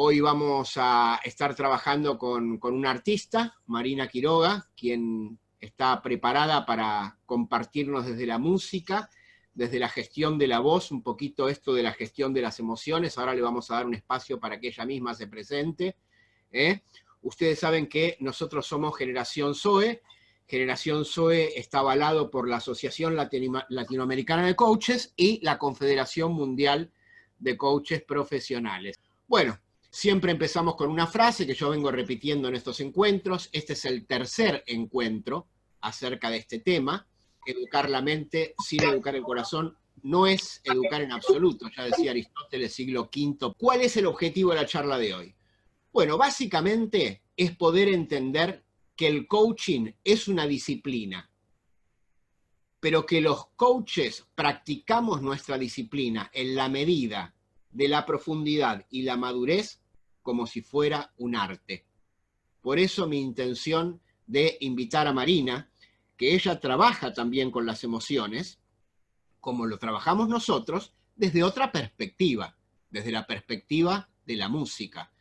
Hoy vamos a estar trabajando con una artista, Marina Quiroga, quien está preparada para compartirnos desde la música, desde la gestión de la voz, un poquito esto de la gestión de las emociones. Ahora le vamos a dar un espacio para que ella misma se presente. Ustedes saben que nosotros somos Generación Zoe. Generación Zoe está avalado por la Asociación Latinoamericana de Coaches y la Confederación Mundial de Coaches Profesionales. Bueno, siempre empezamos con una frase que yo vengo repitiendo en estos encuentros. Este es el tercer encuentro acerca de este tema. Educar la mente sin educar el corazón no es educar en absoluto, ya decía Aristóteles, siglo V. ¿Cuál es el objetivo de la charla de hoy? Bueno, básicamente es poder entender que el coaching es una disciplina, pero que los coaches practicamos nuestra disciplina en la medida de la profundidad y la madurez como si fuera un arte. Por eso mi intención de invitar a Marina, que ella trabaja también con las emociones, como lo trabajamos nosotros, desde otra perspectiva, desde la perspectiva de la música.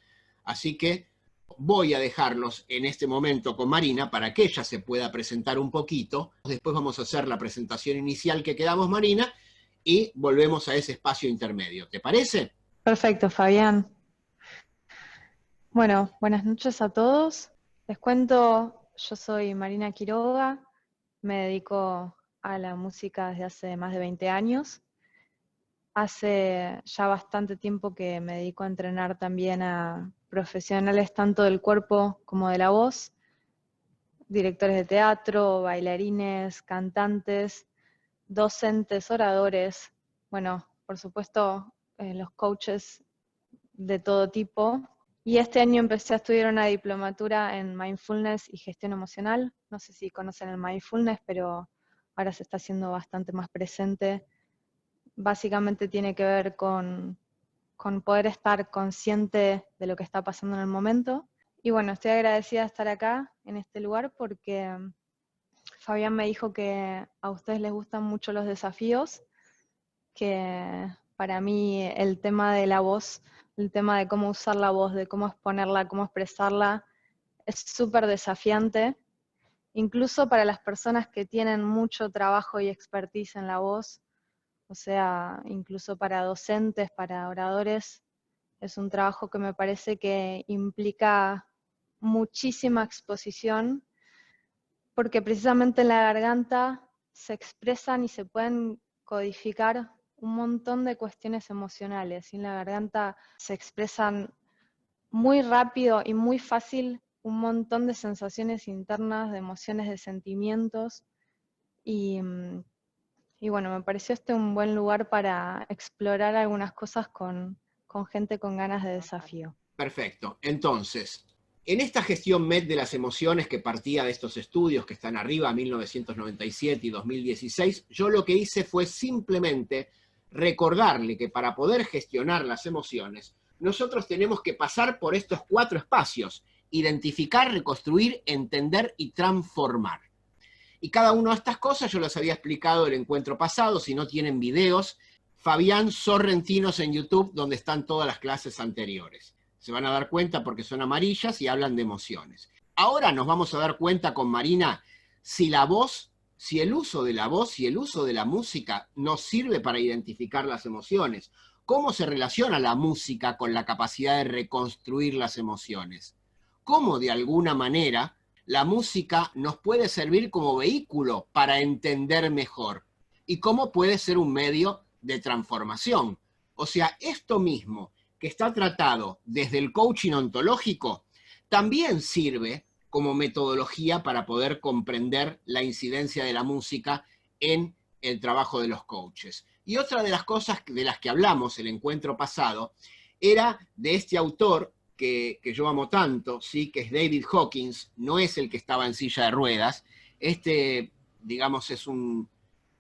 Así que voy a dejarlos en este momento con Marina para que ella se pueda presentar un poquito. Después vamos a hacer la presentación inicial que quedamos, Marina, y volvemos a ese espacio intermedio. ¿Te parece? Perfecto, Fabián. Bueno, buenas noches a todos. Les cuento, yo soy Marina Quiroga, me dedico a la música desde hace más de 20 años. Hace ya bastante tiempo que me dedico a entrenar también a profesionales tanto del cuerpo como de la voz, directores de teatro, bailarines, cantantes, docentes, oradores, bueno, por supuesto, los coaches de todo tipo. Y este año empecé a estudiar una diplomatura en Mindfulness y Gestión Emocional. No sé si conocen el Mindfulness, pero ahora se está haciendo bastante más presente. Básicamente tiene que ver con poder estar consciente de lo que está pasando en el momento. Y bueno, estoy agradecida de estar acá, en este lugar, porque Fabián me dijo que a ustedes les gustan mucho los desafíos, que para mí el tema de la voz, el tema de cómo usar la voz, de cómo exponerla, cómo expresarla, es súper desafiante, incluso para las personas que tienen mucho trabajo y expertise en la voz, o sea, incluso para docentes, para oradores, es un trabajo que me parece que implica muchísima exposición, porque precisamente en la garganta se expresan y se pueden codificar un montón de cuestiones emocionales, y en la garganta se expresan muy rápido y muy fácil un montón de sensaciones internas, de emociones, de sentimientos, y bueno, me pareció este un buen lugar para explorar algunas cosas con gente con ganas de desafío. Perfecto. Entonces, en esta gestión MED de las emociones que partía de estos estudios que están arriba, 1997 y 2016, yo lo que hice fue simplemente recordarle que para poder gestionar las emociones, nosotros tenemos que pasar por estos 4 espacios: identificar, reconstruir, entender y transformar. Y cada una de estas cosas yo las había explicado el encuentro pasado. Si no tienen videos, Fabián Sorrentinos en YouTube, donde están todas las clases anteriores. Se van a dar cuenta porque son amarillas y hablan de emociones. Ahora nos vamos a dar cuenta con Marina si la voz, si el uso de la voz y el uso de la música nos sirve para identificar las emociones. ¿Cómo se relaciona la música con la capacidad de reconstruir las emociones? ¿Cómo de alguna manera la música nos puede servir como vehículo para entender mejor? ¿Y cómo puede ser un medio de transformación? O sea, esto mismo que está tratado desde el coaching ontológico también sirve como metodología para poder comprender la incidencia de la música en el trabajo de los coaches. Y otra de las cosas de las que hablamos el encuentro pasado era de este autor que yo amo tanto, ¿sí? Que es David Hawkins. No es el que estaba en silla de ruedas. Digamos, es un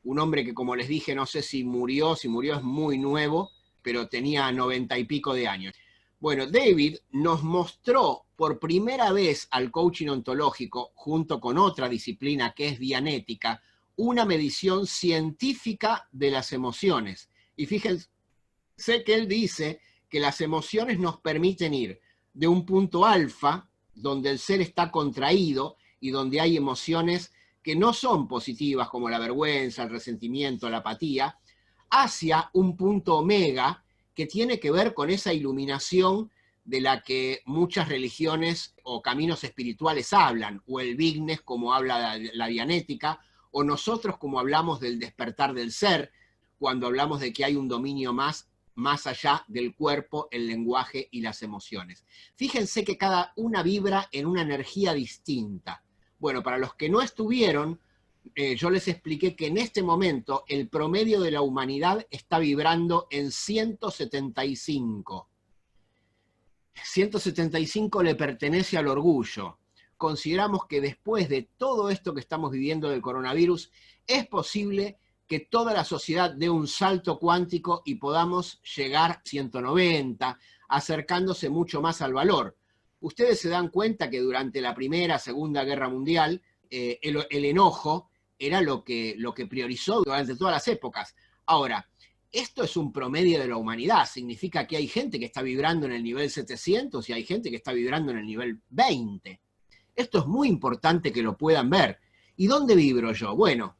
hombre que, como les dije, no sé si murió es muy nuevo, pero tenía 90 y pico de años. Bueno, David nos mostró por primera vez al coaching ontológico, junto con otra disciplina que es dianética, una medición científica de las emociones. Y fíjense que él dice que las emociones nos permiten ir de un punto alfa, donde el ser está contraído y donde hay emociones que no son positivas, como la vergüenza, el resentimiento, la apatía, hacia un punto omega que tiene que ver con esa iluminación de la que muchas religiones o caminos espirituales hablan, o el Vignes como habla la Dianética, o nosotros como hablamos del despertar del ser, cuando hablamos de que hay un dominio más allá del cuerpo, el lenguaje y las emociones. Fíjense que cada una vibra en una energía distinta. Bueno, para los que no estuvieron, yo les expliqué que en este momento el promedio de la humanidad está vibrando en 175. 175 le pertenece al orgullo. Consideramos que después de todo esto que estamos viviendo del coronavirus, es posible que toda la sociedad dé un salto cuántico y podamos llegar a 190, acercándose mucho más al valor. Ustedes se dan cuenta que durante la Primera, Segunda Guerra Mundial, el enojo era lo que priorizó durante todas las épocas. Ahora, esto es un promedio de la humanidad, significa que hay gente que está vibrando en el nivel 700 y hay gente que está vibrando en el nivel 20. Esto es muy importante que lo puedan ver. ¿Y dónde vibro yo? Bueno,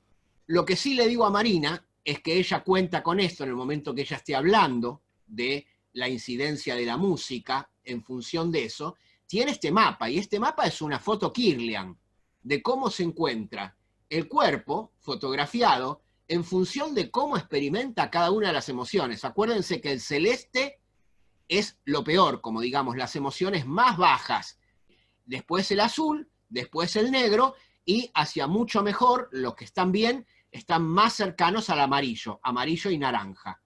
lo que sí le digo a Marina es que ella cuenta con esto en el momento que ella esté hablando de la incidencia de la música en función de eso. Tiene este mapa, y este mapa es una foto Kirlian de cómo se encuentra el cuerpo fotografiado en función de cómo experimenta cada una de las emociones. Acuérdense que el celeste es lo peor, como digamos, las emociones más bajas. Después el azul, después el negro, y hacia mucho mejor, los que están bien, están más cercanos al amarillo y naranja.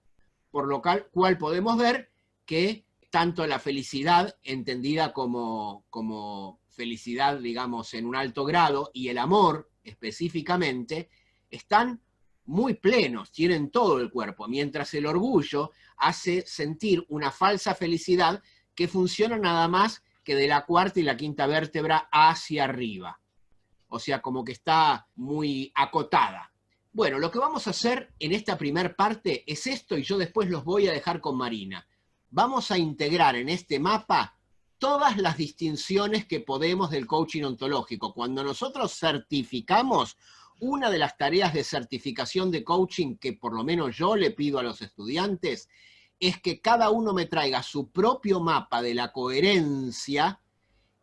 Por lo cual podemos ver que tanto la felicidad, entendida como felicidad, digamos, en un alto grado, y el amor específicamente, están muy plenos, tienen todo el cuerpo, mientras el orgullo hace sentir una falsa felicidad que funciona nada más que de la cuarta y la quinta vértebra hacia arriba. O sea, como que está muy acotada. Bueno, lo que vamos a hacer en esta primer parte es esto, y yo después los voy a dejar con Marina. Vamos a integrar en este mapa todas las distinciones que podemos del coaching ontológico. Cuando nosotros certificamos, una de las tareas de certificación de coaching que por lo menos yo le pido a los estudiantes es que cada uno me traiga su propio mapa de la coherencia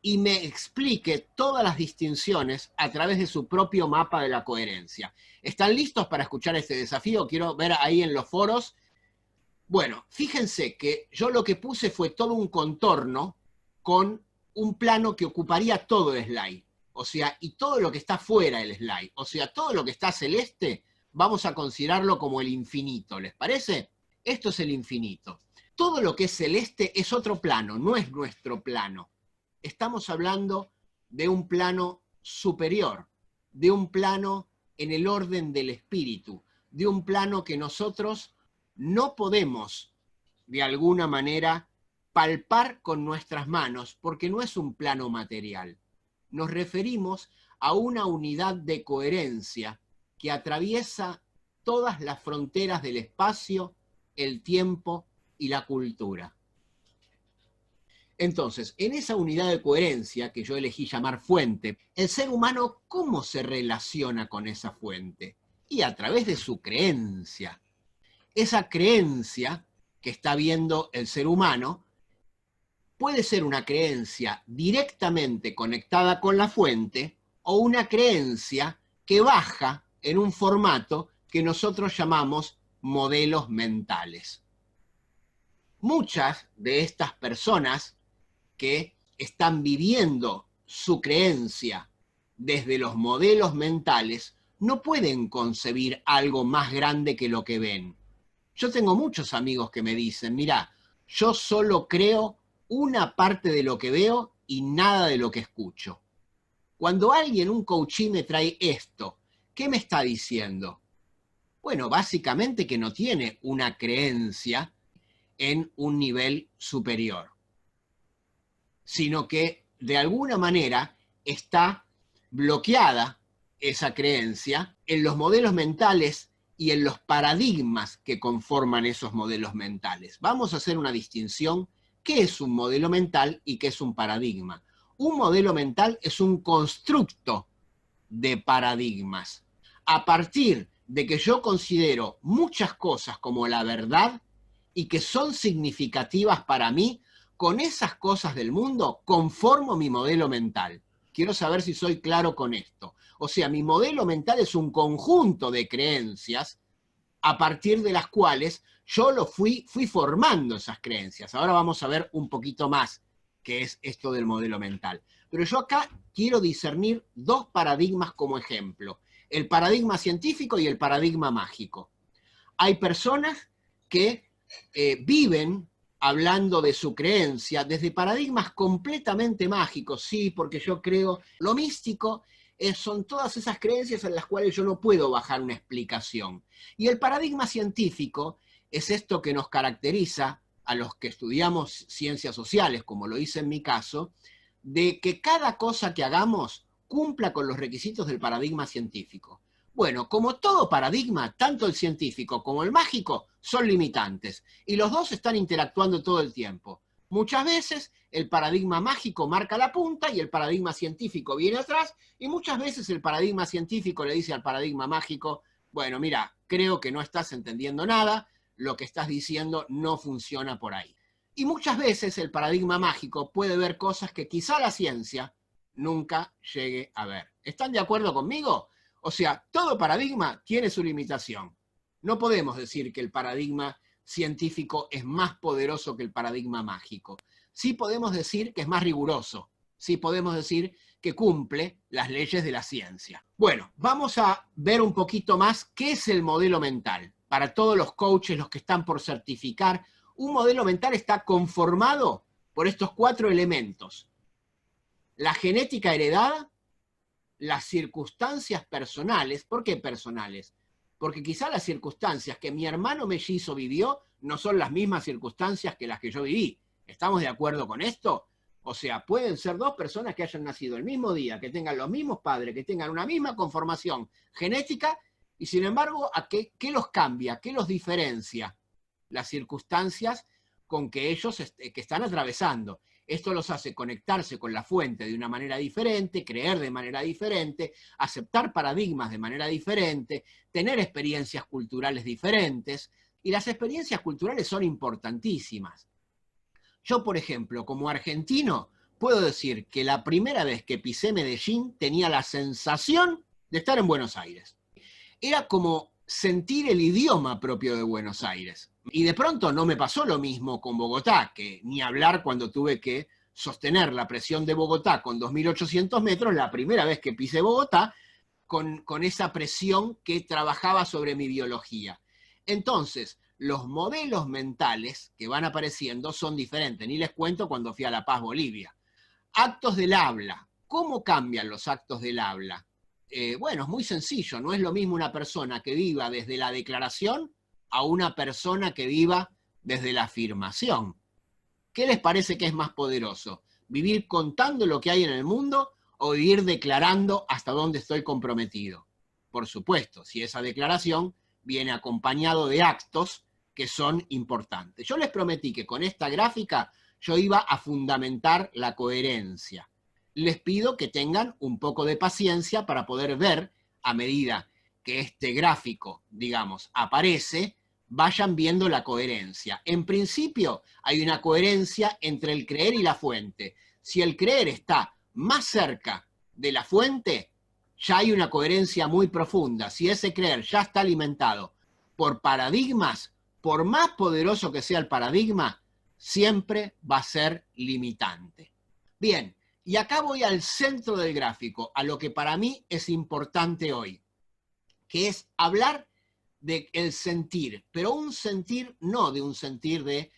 y me explique todas las distinciones a través de su propio mapa de la coherencia. ¿Están listos para escuchar este desafío? Quiero ver ahí en los foros. Bueno, fíjense que yo lo que puse fue todo un contorno con un plano que ocuparía todo el slide. O sea, y todo lo que está fuera del slide. O sea, todo lo que está celeste, vamos a considerarlo como el infinito. ¿Les parece? Esto es el infinito. Todo lo que es celeste es otro plano, no es nuestro plano. Estamos hablando de un plano superior, de un plano en el orden del espíritu, de un plano que nosotros no podemos, de alguna manera, palpar con nuestras manos, porque no es un plano material. Nos referimos a una unidad de coherencia que atraviesa todas las fronteras del espacio, el tiempo y la cultura. Entonces, en esa unidad de coherencia que yo elegí llamar fuente, el ser humano, ¿cómo se relaciona con esa fuente? Y a través de su creencia. Esa creencia que está viendo el ser humano puede ser una creencia directamente conectada con la fuente o una creencia que baja en un formato que nosotros llamamos modelos mentales. Muchas de estas personas que están viviendo su creencia desde los modelos mentales no pueden concebir algo más grande que lo que ven. Yo tengo muchos amigos que me dicen, mira, yo solo creo una parte de lo que veo y nada de lo que escucho. Cuando alguien, un coachí, me trae esto, ¿qué me está diciendo? Bueno, básicamente que no tiene una creencia en un nivel superior, sino que de alguna manera está bloqueada esa creencia en los modelos mentales y en los paradigmas que conforman esos modelos mentales. Vamos a hacer una distinción. ¿Qué es un modelo mental y qué es un paradigma? Un modelo mental es un constructo de paradigmas. A partir de que yo considero muchas cosas como la verdad y que son significativas para mí, con esas cosas del mundo conformo mi modelo mental. Quiero saber si soy claro con esto. O sea, mi modelo mental es un conjunto de creencias a partir de las cuales yo fui formando esas creencias. Ahora vamos a ver un poquito más qué es esto del modelo mental. Pero yo acá quiero discernir dos paradigmas como ejemplo: el paradigma científico y el paradigma mágico. Hay personas que viven hablando de su creencia desde paradigmas completamente mágicos, sí, porque yo creo, lo místico son todas esas creencias en las cuales yo no puedo bajar una explicación. Y el paradigma científico es esto que nos caracteriza a los que estudiamos ciencias sociales, como lo hice en mi caso, de que cada cosa que hagamos cumpla con los requisitos del paradigma científico. Bueno, como todo paradigma, tanto el científico como el mágico son limitantes, y los dos están interactuando todo el tiempo. Muchas veces el paradigma mágico marca la punta y el paradigma científico viene atrás, y muchas veces el paradigma científico le dice al paradigma mágico: bueno, mira, creo que no estás entendiendo nada, lo que estás diciendo no funciona por ahí. Y muchas veces el paradigma mágico puede ver cosas que quizá la ciencia nunca llegue a ver. ¿Están de acuerdo conmigo? O sea, todo paradigma tiene su limitación. No podemos decir que el paradigma científico es más poderoso que el paradigma mágico. Sí podemos decir que es más riguroso. Sí podemos decir que cumple las leyes de la ciencia. Bueno, vamos a ver un poquito más qué es el modelo mental. Para todos los coaches, los que están por certificar, un modelo mental está conformado por estos 4 elementos: la genética heredada, las circunstancias personales. ¿Por qué personales? Porque quizá las circunstancias que mi hermano mellizo vivió no son las mismas circunstancias que las que yo viví. ¿Estamos de acuerdo con esto? O sea, pueden ser 2 personas que hayan nacido el mismo día, que tengan los mismos padres, que tengan una misma conformación genética, y sin embargo, ¿qué los cambia? ¿Qué los diferencia? Las circunstancias con que ellos que están atravesando. Esto los hace conectarse con la fuente de una manera diferente, creer de manera diferente, aceptar paradigmas de manera diferente, tener experiencias culturales diferentes, y las experiencias culturales son importantísimas. Yo, por ejemplo, como argentino, puedo decir que la primera vez que pisé Medellín tenía la sensación de estar en Buenos Aires. Era como sentir el idioma propio de Buenos Aires. Y de pronto no me pasó lo mismo con Bogotá, que ni hablar cuando tuve que sostener la presión de Bogotá con 2.800 metros, la primera vez que pisé Bogotá, con esa presión que trabajaba sobre mi biología. Entonces, los modelos mentales que van apareciendo son diferentes. Ni les cuento cuando fui a La Paz, Bolivia. Actos del habla. ¿Cómo cambian los actos del habla? Bueno, es muy sencillo. No es lo mismo una persona que viva desde la declaración a una persona que viva desde la afirmación. ¿Qué les parece que es más poderoso? ¿Vivir contando lo que hay en el mundo o vivir declarando hasta dónde estoy comprometido? Por supuesto, si esa declaración viene acompañado de actos que son importantes. Yo les prometí que con esta gráfica yo iba a fundamentar la coherencia. Les pido que tengan un poco de paciencia para poder ver, a medida que este gráfico, digamos, aparece, vayan viendo la coherencia. En principio, hay una coherencia entre el creer y la fuente. Si el creer está más cerca de la fuente, ya hay una coherencia muy profunda. Si ese creer ya está alimentado por paradigmas, por más poderoso que sea el paradigma, siempre va a ser limitante. Bien, y acá voy al centro del gráfico, a lo que para mí es importante hoy, que es hablar del sentir, pero un sentir no de un sentir de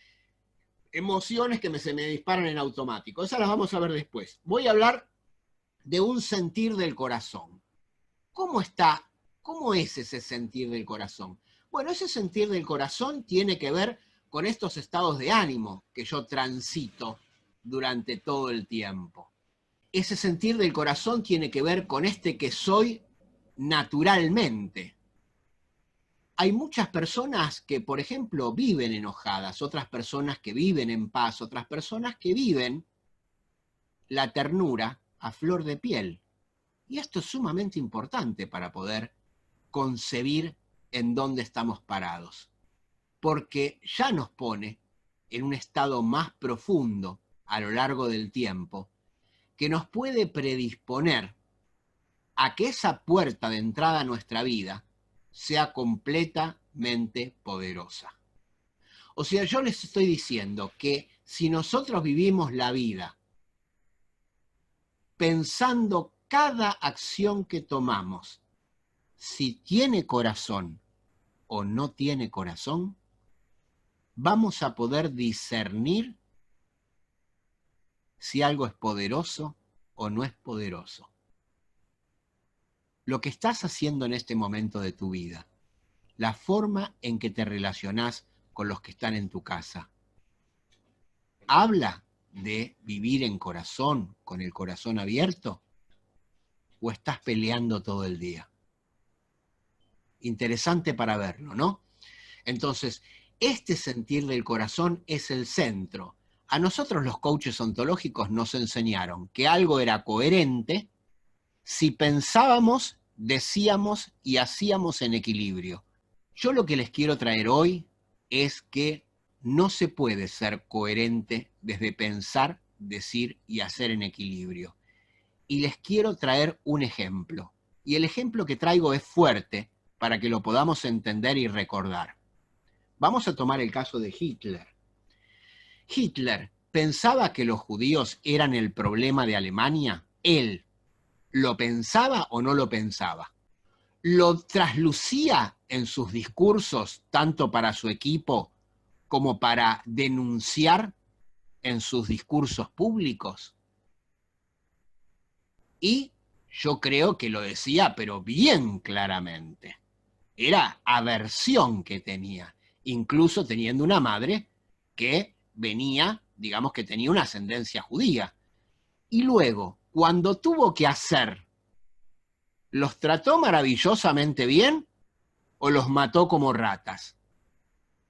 emociones que se me disparan en automático. Esas las vamos a ver después. Voy a hablar de un sentir del corazón. ¿Cómo está? ¿Cómo es ese sentir del corazón? Bueno, ese sentir del corazón tiene que ver con estos estados de ánimo que yo transito durante todo el tiempo. Ese sentir del corazón tiene que ver con este que soy naturalmente. hay muchas personas que, por ejemplo, viven enojadas, otras personas que viven en paz, otras personas que viven la ternura a flor de piel. Y esto es sumamente importante para poder concebir en dónde estamos parados, porque ya nos pone en un estado más profundo a lo largo del tiempo, que nos puede predisponer a que esa puerta de entrada a nuestra vida sea completamente poderosa. O sea, yo les estoy diciendo que si nosotros vivimos la vida pensando cada acción que tomamos, si tiene corazón o no tiene corazón, vamos a poder discernir si algo es poderoso o no es poderoso. Lo que estás haciendo en este momento de tu vida, la forma en que te relacionás con los que están en tu casa, ¿habla de vivir en corazón, con el corazón abierto? ¿O estás peleando todo el día? Interesante para verlo, ¿no? Entonces, este sentir del corazón es el centro. A nosotros los coaches ontológicos nos enseñaron que algo era coherente si pensábamos, decíamos y hacíamos en equilibrio. Yo lo que les quiero traer hoy es que no se puede ser coherente desde pensar, decir y hacer en equilibrio. Y les quiero traer un ejemplo. Y el ejemplo que traigo es fuerte para que lo podamos entender y recordar. Vamos a tomar el caso de Hitler. Hitler pensaba que los judíos eran el problema de Alemania. Él, ¿lo pensaba o no lo pensaba? ¿Lo traslucía en sus discursos, tanto para su equipo como para denunciar en sus discursos públicos? Y yo creo que lo decía, pero bien claramente. Era aversión que tenía, incluso teniendo una madre que venía, digamos que tenía una ascendencia judía. Y luego, cuando tuvo que hacer, ¿los trató maravillosamente bien o los mató como ratas?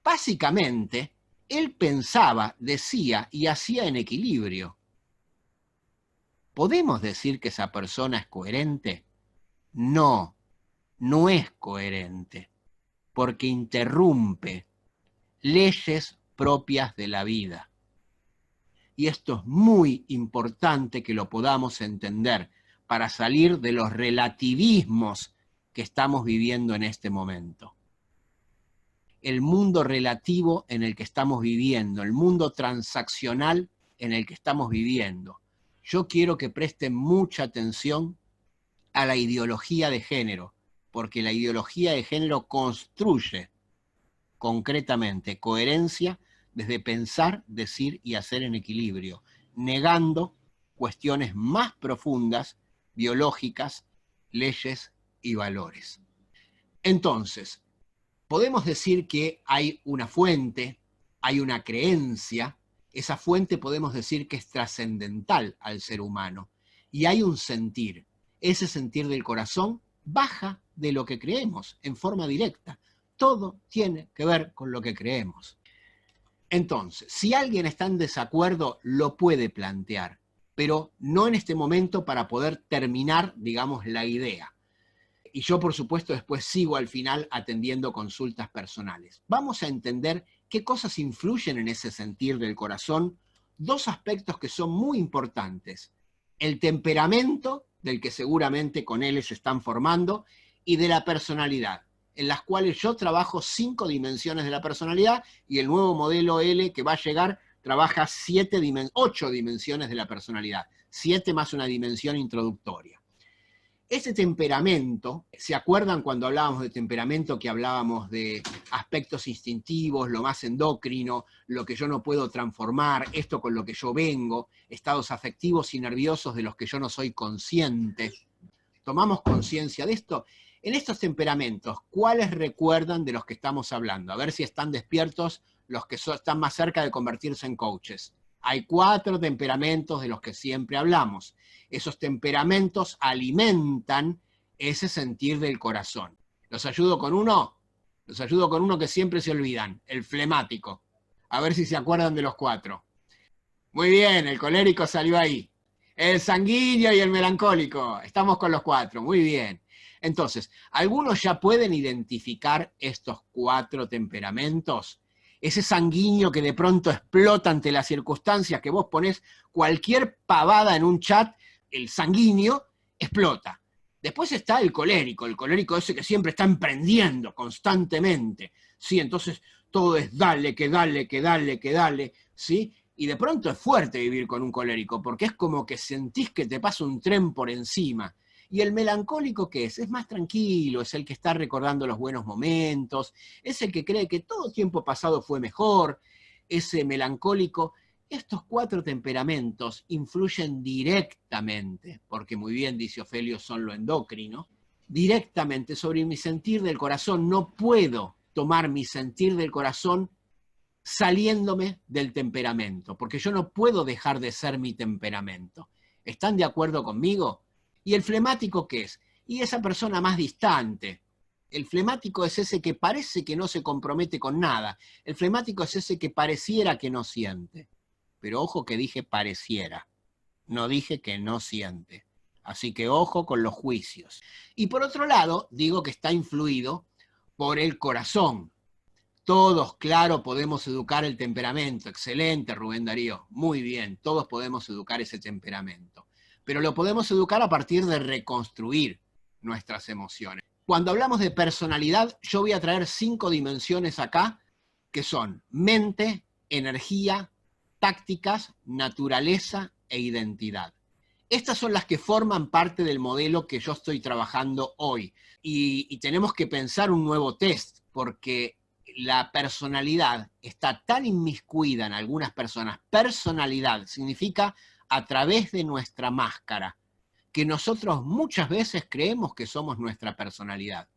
Básicamente, él pensaba, decía y hacía en equilibrio. ¿Podemos decir que esa persona es coherente? No, no es coherente, porque interrumpe leyes propias de la vida. Y esto es muy importante que lo podamos entender para salir de los relativismos que estamos viviendo en este momento. El mundo relativo en el que estamos viviendo, el mundo transaccional en el que estamos viviendo. Yo quiero que presten mucha atención a la ideología de género, porque la ideología de género construye concretamente coherencia desde pensar, decir y hacer en equilibrio, negando cuestiones más profundas, biológicas, leyes y valores. Entonces, podemos decir que hay una fuente, hay una creencia, esa fuente podemos decir que es trascendental al ser humano, y hay un sentir. Ese sentir del corazón baja de lo que creemos en forma directa. Todo tiene que ver con lo que creemos. Entonces, si alguien está en desacuerdo, lo puede plantear, pero no en este momento para poder terminar, digamos, la idea. Y yo, por supuesto, después sigo al final atendiendo consultas personales. Vamos a entender qué cosas influyen en ese sentir del corazón. Dos aspectos que son muy importantes. El temperamento, del que seguramente con él se están formando, y de la personalidad, en las cuales yo trabajo 5 dimensiones de la personalidad y el nuevo modelo L que va a llegar trabaja 8 dimensiones de la personalidad, 7 más una dimensión introductoria. Ese temperamento, ¿se acuerdan cuando hablábamos de temperamento que hablábamos de aspectos instintivos, lo más endocrino, lo que yo no puedo transformar, esto con lo que yo vengo, estados afectivos y nerviosos de los que yo no soy consciente? ¿Tomamos conciencia de esto? En estos temperamentos, ¿cuáles recuerdan de los que estamos hablando? A ver si están despiertos los que están más cerca de convertirse en coaches. Hay 4 temperamentos de los que siempre hablamos. Esos temperamentos alimentan ese sentir del corazón. ¿Los ayudo con uno? Los ayudo con uno que siempre se olvidan, el flemático. A ver si se acuerdan de los 4. Muy bien, el colérico salió ahí. El sanguíneo y el melancólico. Estamos con los 4, muy bien. Entonces, ¿algunos ya pueden identificar estos 4 temperamentos? Ese sanguíneo que de pronto explota ante las circunstancias, que vos ponés cualquier pavada en un chat, el sanguíneo explota. Después está el colérico ese que siempre está emprendiendo constantemente, ¿sí? Entonces todo es dale, que dale, que dale, que dale, ¿sí? Y de pronto es fuerte vivir con un colérico, porque es como que sentís que te pasa un tren por encima. Y el melancólico, ¿qué es? Es más tranquilo, es el que está recordando los buenos momentos, es el que cree que todo tiempo pasado fue mejor, ese melancólico. Estos 4 temperamentos influyen directamente, porque muy bien dice Ofelio, son lo endocrino, directamente sobre mi sentir del corazón. No puedo tomar mi sentir del corazón saliéndome del temperamento, porque yo no puedo dejar de ser mi temperamento. ¿Están de acuerdo conmigo? ¿Y el flemático qué es? Y esa persona más distante. El flemático es ese que parece que no se compromete con nada. El flemático es ese que pareciera que no siente. Pero ojo que dije pareciera, no dije que no siente. Así que ojo con los juicios. Y por otro lado, digo que está influido por el corazón. Todos, claro, podemos educar el temperamento. Excelente, Rubén Darío. Muy bien, todos podemos educar ese temperamento. Pero lo podemos educar a partir de reconstruir nuestras emociones. Cuando hablamos de personalidad, yo voy a traer 5 dimensiones acá, que son mente, energía, tácticas, naturaleza e identidad. Estas son las que forman parte del modelo que yo estoy trabajando hoy. Y tenemos que pensar un nuevo test, porque la personalidad está tan inmiscuida en algunas personas. Personalidad significa a través de nuestra máscara, que nosotros muchas veces creemos que somos nuestra personalidad,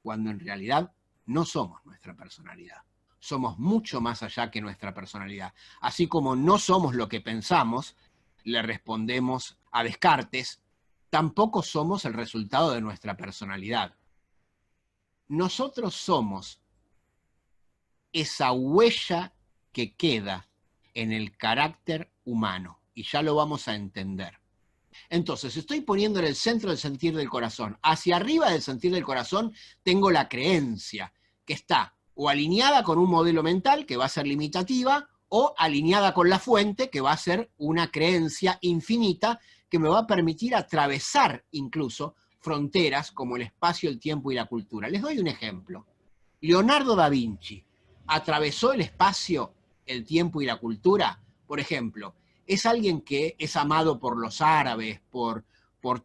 cuando en realidad no somos nuestra personalidad. Somos mucho más allá que nuestra personalidad. Así como no somos lo que pensamos, le respondemos a Descartes, tampoco somos el resultado de nuestra personalidad. Nosotros somos esa huella que queda en el carácter humano, y ya lo vamos a entender. Entonces, estoy poniendo en el centro del sentir del corazón. Hacia arriba del sentir del corazón tengo la creencia, que está o alineada con un modelo mental, que va a ser limitativa, o alineada con la fuente, que va a ser una creencia infinita, que me va a permitir atravesar incluso fronteras como el espacio, el tiempo y la cultura. Les doy un ejemplo. Leonardo da Vinci atravesó el espacio, el tiempo y la cultura. Por ejemplo, es alguien que es amado por los árabes, por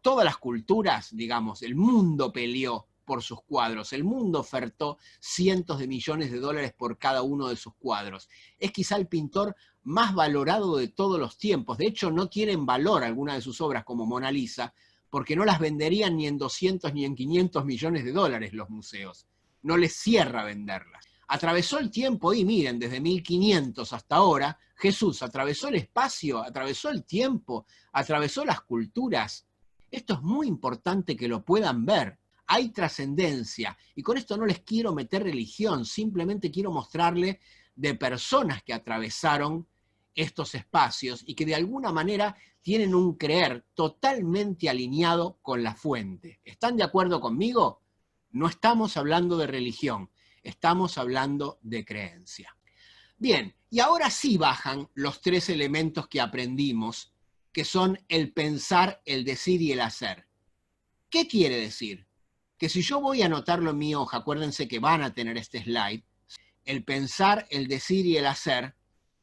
todas las culturas, digamos. El mundo peleó por sus cuadros, el mundo ofertó cientos de millones de dólares por cada uno de sus cuadros. Es quizá el pintor más valorado de todos los tiempos. De hecho, no tienen valor algunas de sus obras como Mona Lisa, porque no las venderían ni en 200 ni en 500 millones de dólares los museos. No les cierra venderlas. Atravesó el tiempo y miren, desde 1500 hasta ahora, Jesús atravesó el espacio, atravesó el tiempo, atravesó las culturas. Esto es muy importante que lo puedan ver. Hay trascendencia, y con esto no les quiero meter religión, simplemente quiero mostrarles de personas que atravesaron estos espacios y que de alguna manera tienen un creer totalmente alineado con la fuente. ¿Están de acuerdo conmigo? No estamos hablando de religión, estamos hablando de creencia. Bien, y ahora sí bajan los 3 elementos que aprendimos, que son el pensar, el decir y el hacer. ¿Qué quiere decir? Que si yo voy a anotarlo en mi hoja, acuérdense que van a tener este slide, el pensar, el decir y el hacer,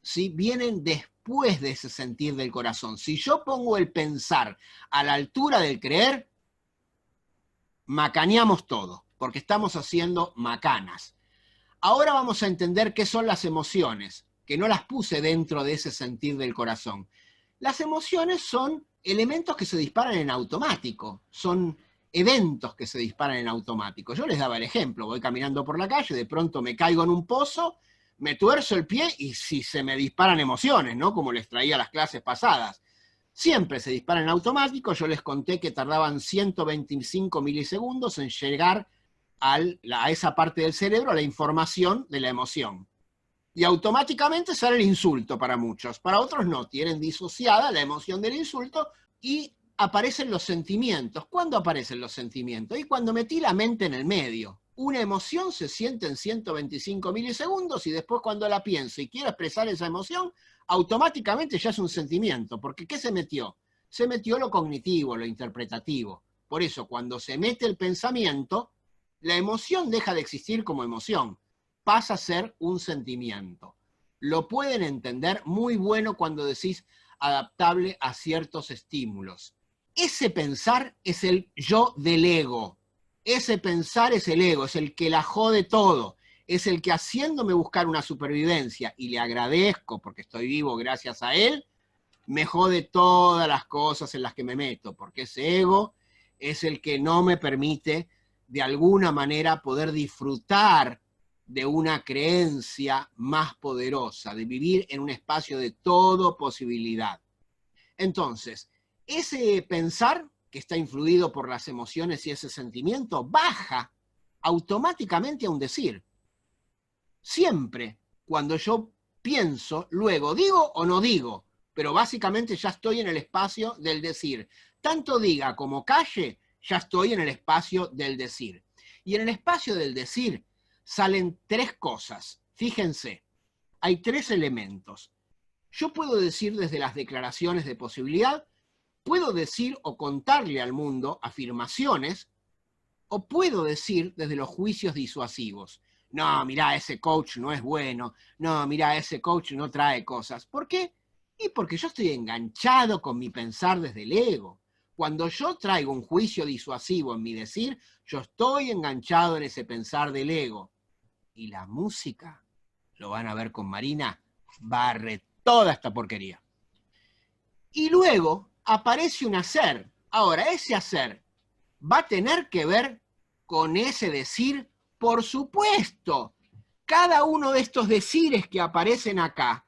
¿sí?, vienen después de ese sentir del corazón. Si yo pongo el pensar a la altura del creer, macaneamos todo, porque estamos haciendo macanas. Ahora vamos a entender qué son las emociones, que no las puse dentro de ese sentir del corazón. Las emociones son elementos que se disparan en automático, son eventos que se disparan en automático. Yo les daba el ejemplo, voy caminando por la calle, de pronto me caigo en un pozo, me tuerzo el pie y si se me disparan emociones, ¿no? Como les traía las clases pasadas. Siempre se disparan en automático, yo les conté que tardaban 125 milisegundos en llegar a esa parte del cerebro la información de la emoción. Y automáticamente sale el insulto para muchos. Para otros no, tienen disociada la emoción del insulto y aparecen los sentimientos. ¿Cuándo aparecen los sentimientos? Y cuando metí la mente en el medio. Una emoción se siente en 125 milisegundos y después cuando la pienso y quiero expresar esa emoción, automáticamente ya es un sentimiento. Porque ¿qué se metió? Se metió lo cognitivo, lo interpretativo. Por eso, cuando se mete el pensamiento, la emoción deja de existir como emoción, pasa a ser un sentimiento. Lo pueden entender muy bueno cuando decís adaptable a ciertos estímulos. Ese pensar es el yo del ego. Ese pensar es el ego, es el que la jode todo. Es el que haciéndome buscar una supervivencia, y le agradezco porque estoy vivo gracias a él, me jode todas las cosas en las que me meto, porque ese ego es el que no me permite de alguna manera poder disfrutar de una creencia más poderosa, de vivir en un espacio de todo posibilidad. Entonces, ese pensar que está influido por las emociones y ese sentimiento baja automáticamente a un decir. Siempre, cuando yo pienso, luego digo o no digo, pero básicamente ya estoy en el espacio del decir. Tanto diga como calle, ya estoy en el espacio del decir. Y en el espacio del decir salen tres cosas. Fíjense, hay tres elementos. Yo puedo decir desde las declaraciones de posibilidad, puedo decir o contarle al mundo afirmaciones, o puedo decir desde los juicios disuasivos. No, mirá, ese coach no es bueno. No, mirá, ese coach no trae cosas. ¿Por qué? Y porque yo estoy enganchado con mi pensar desde el ego. Cuando yo traigo un juicio disuasivo en mi decir, yo estoy enganchado en ese pensar del ego. Y la música, lo van a ver con Marina, barre toda esta porquería. Y luego aparece un hacer. Ahora, ese hacer va a tener que ver con ese decir, por supuesto. Cada uno de estos decires que aparecen acá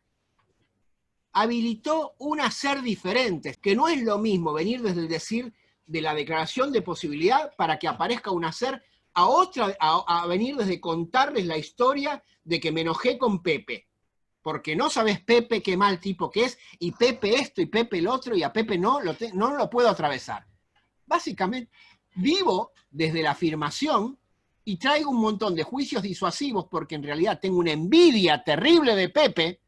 habilitó un hacer diferente, que no es lo mismo venir desde el decir de la declaración de posibilidad para que aparezca un hacer a venir desde contarles la historia de que me enojé con Pepe. Porque no sabes Pepe qué mal tipo que es, y Pepe esto y Pepe el otro, y a Pepe no lo puedo atravesar. Básicamente, vivo desde la afirmación y traigo un montón de juicios disuasivos porque en realidad tengo una envidia terrible de Pepe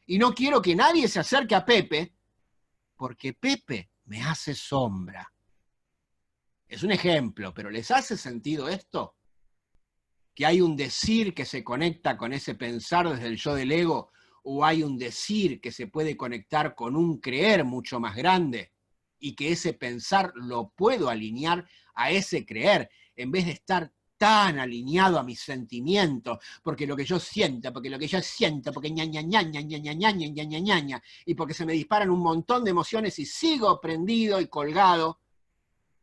y no quiero que nadie se acerque a Pepe porque Pepe me hace sombra. Es un ejemplo, pero ¿les hace sentido esto? Que hay un decir que se conecta con ese pensar desde el yo del ego, o hay un decir que se puede conectar con un creer mucho más grande, y que ese pensar lo puedo alinear a ese creer, en vez de estar tan alineado a mis sentimientos, porque lo que yo siento, porque lo que yo siento, porque ña, ña, ña, ña, ña, ña, ña, ña, ña, ña, ña, ña, y porque se me disparan un montón de emociones y sigo prendido y colgado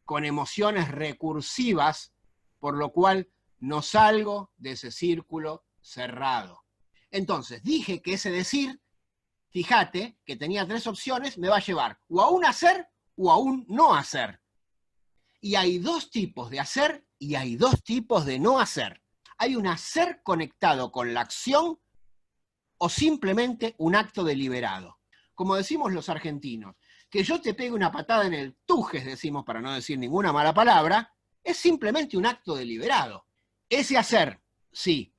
con emociones recursivas, por lo cual no salgo de ese círculo cerrado. Entonces, dije que ese decir, fíjate, que tenía tres opciones, me va a llevar o a un hacer o a un no hacer. Y hay dos tipos de hacer y hay dos tipos de no hacer. Hay un hacer conectado con la acción o simplemente un acto deliberado. Como decimos los argentinos, que yo te pegue una patada en el tujes, decimos para no decir ninguna mala palabra, es simplemente un acto deliberado. Ese hacer, sí,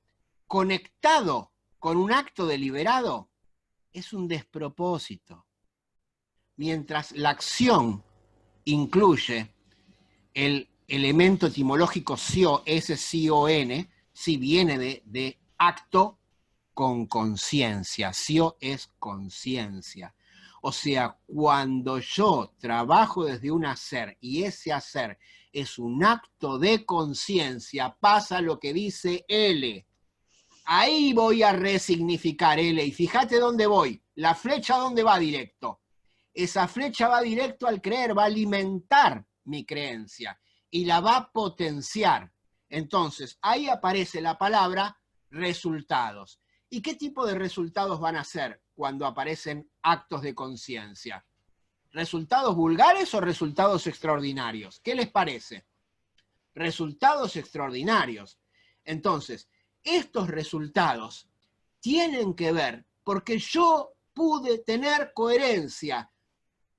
conectado con un acto deliberado, es un despropósito. Mientras la acción incluye el elemento etimológico sio, S-C-O-N, si viene de acto con conciencia. Sio es conciencia. O sea, cuando yo trabajo desde un hacer y ese hacer es un acto de conciencia, pasa lo que dice L. Ahí voy a resignificar L. Y fíjate dónde voy. La flecha dónde va directo. Esa flecha va directo al creer, va a alimentar mi creencia y la va a potenciar. Entonces, ahí aparece la palabra resultados. ¿Y qué tipo de resultados van a ser cuando aparecen actos de conciencia? ¿Resultados vulgares o resultados extraordinarios? ¿Qué les parece? resultados extraordinarios. Entonces, estos resultados tienen que ver porque yo pude tener coherencia.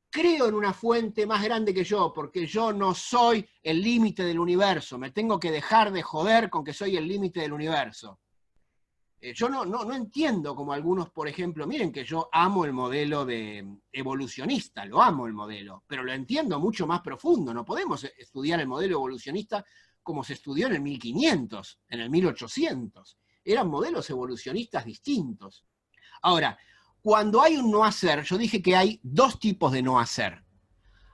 Creo en una fuente más grande que yo, porque yo no soy el límite del universo. Me tengo que dejar de joder con que soy el límite del universo. Yo no entiendo como algunos, por ejemplo, miren que yo amo el modelo de evolucionista, lo amo el modelo, pero lo entiendo mucho más profundo. No podemos estudiar el modelo evolucionista como se estudió en el 1500, en el 1800. Eran modelos evolucionistas distintos. Ahora, cuando hay un no hacer, yo dije que hay dos tipos de no hacer.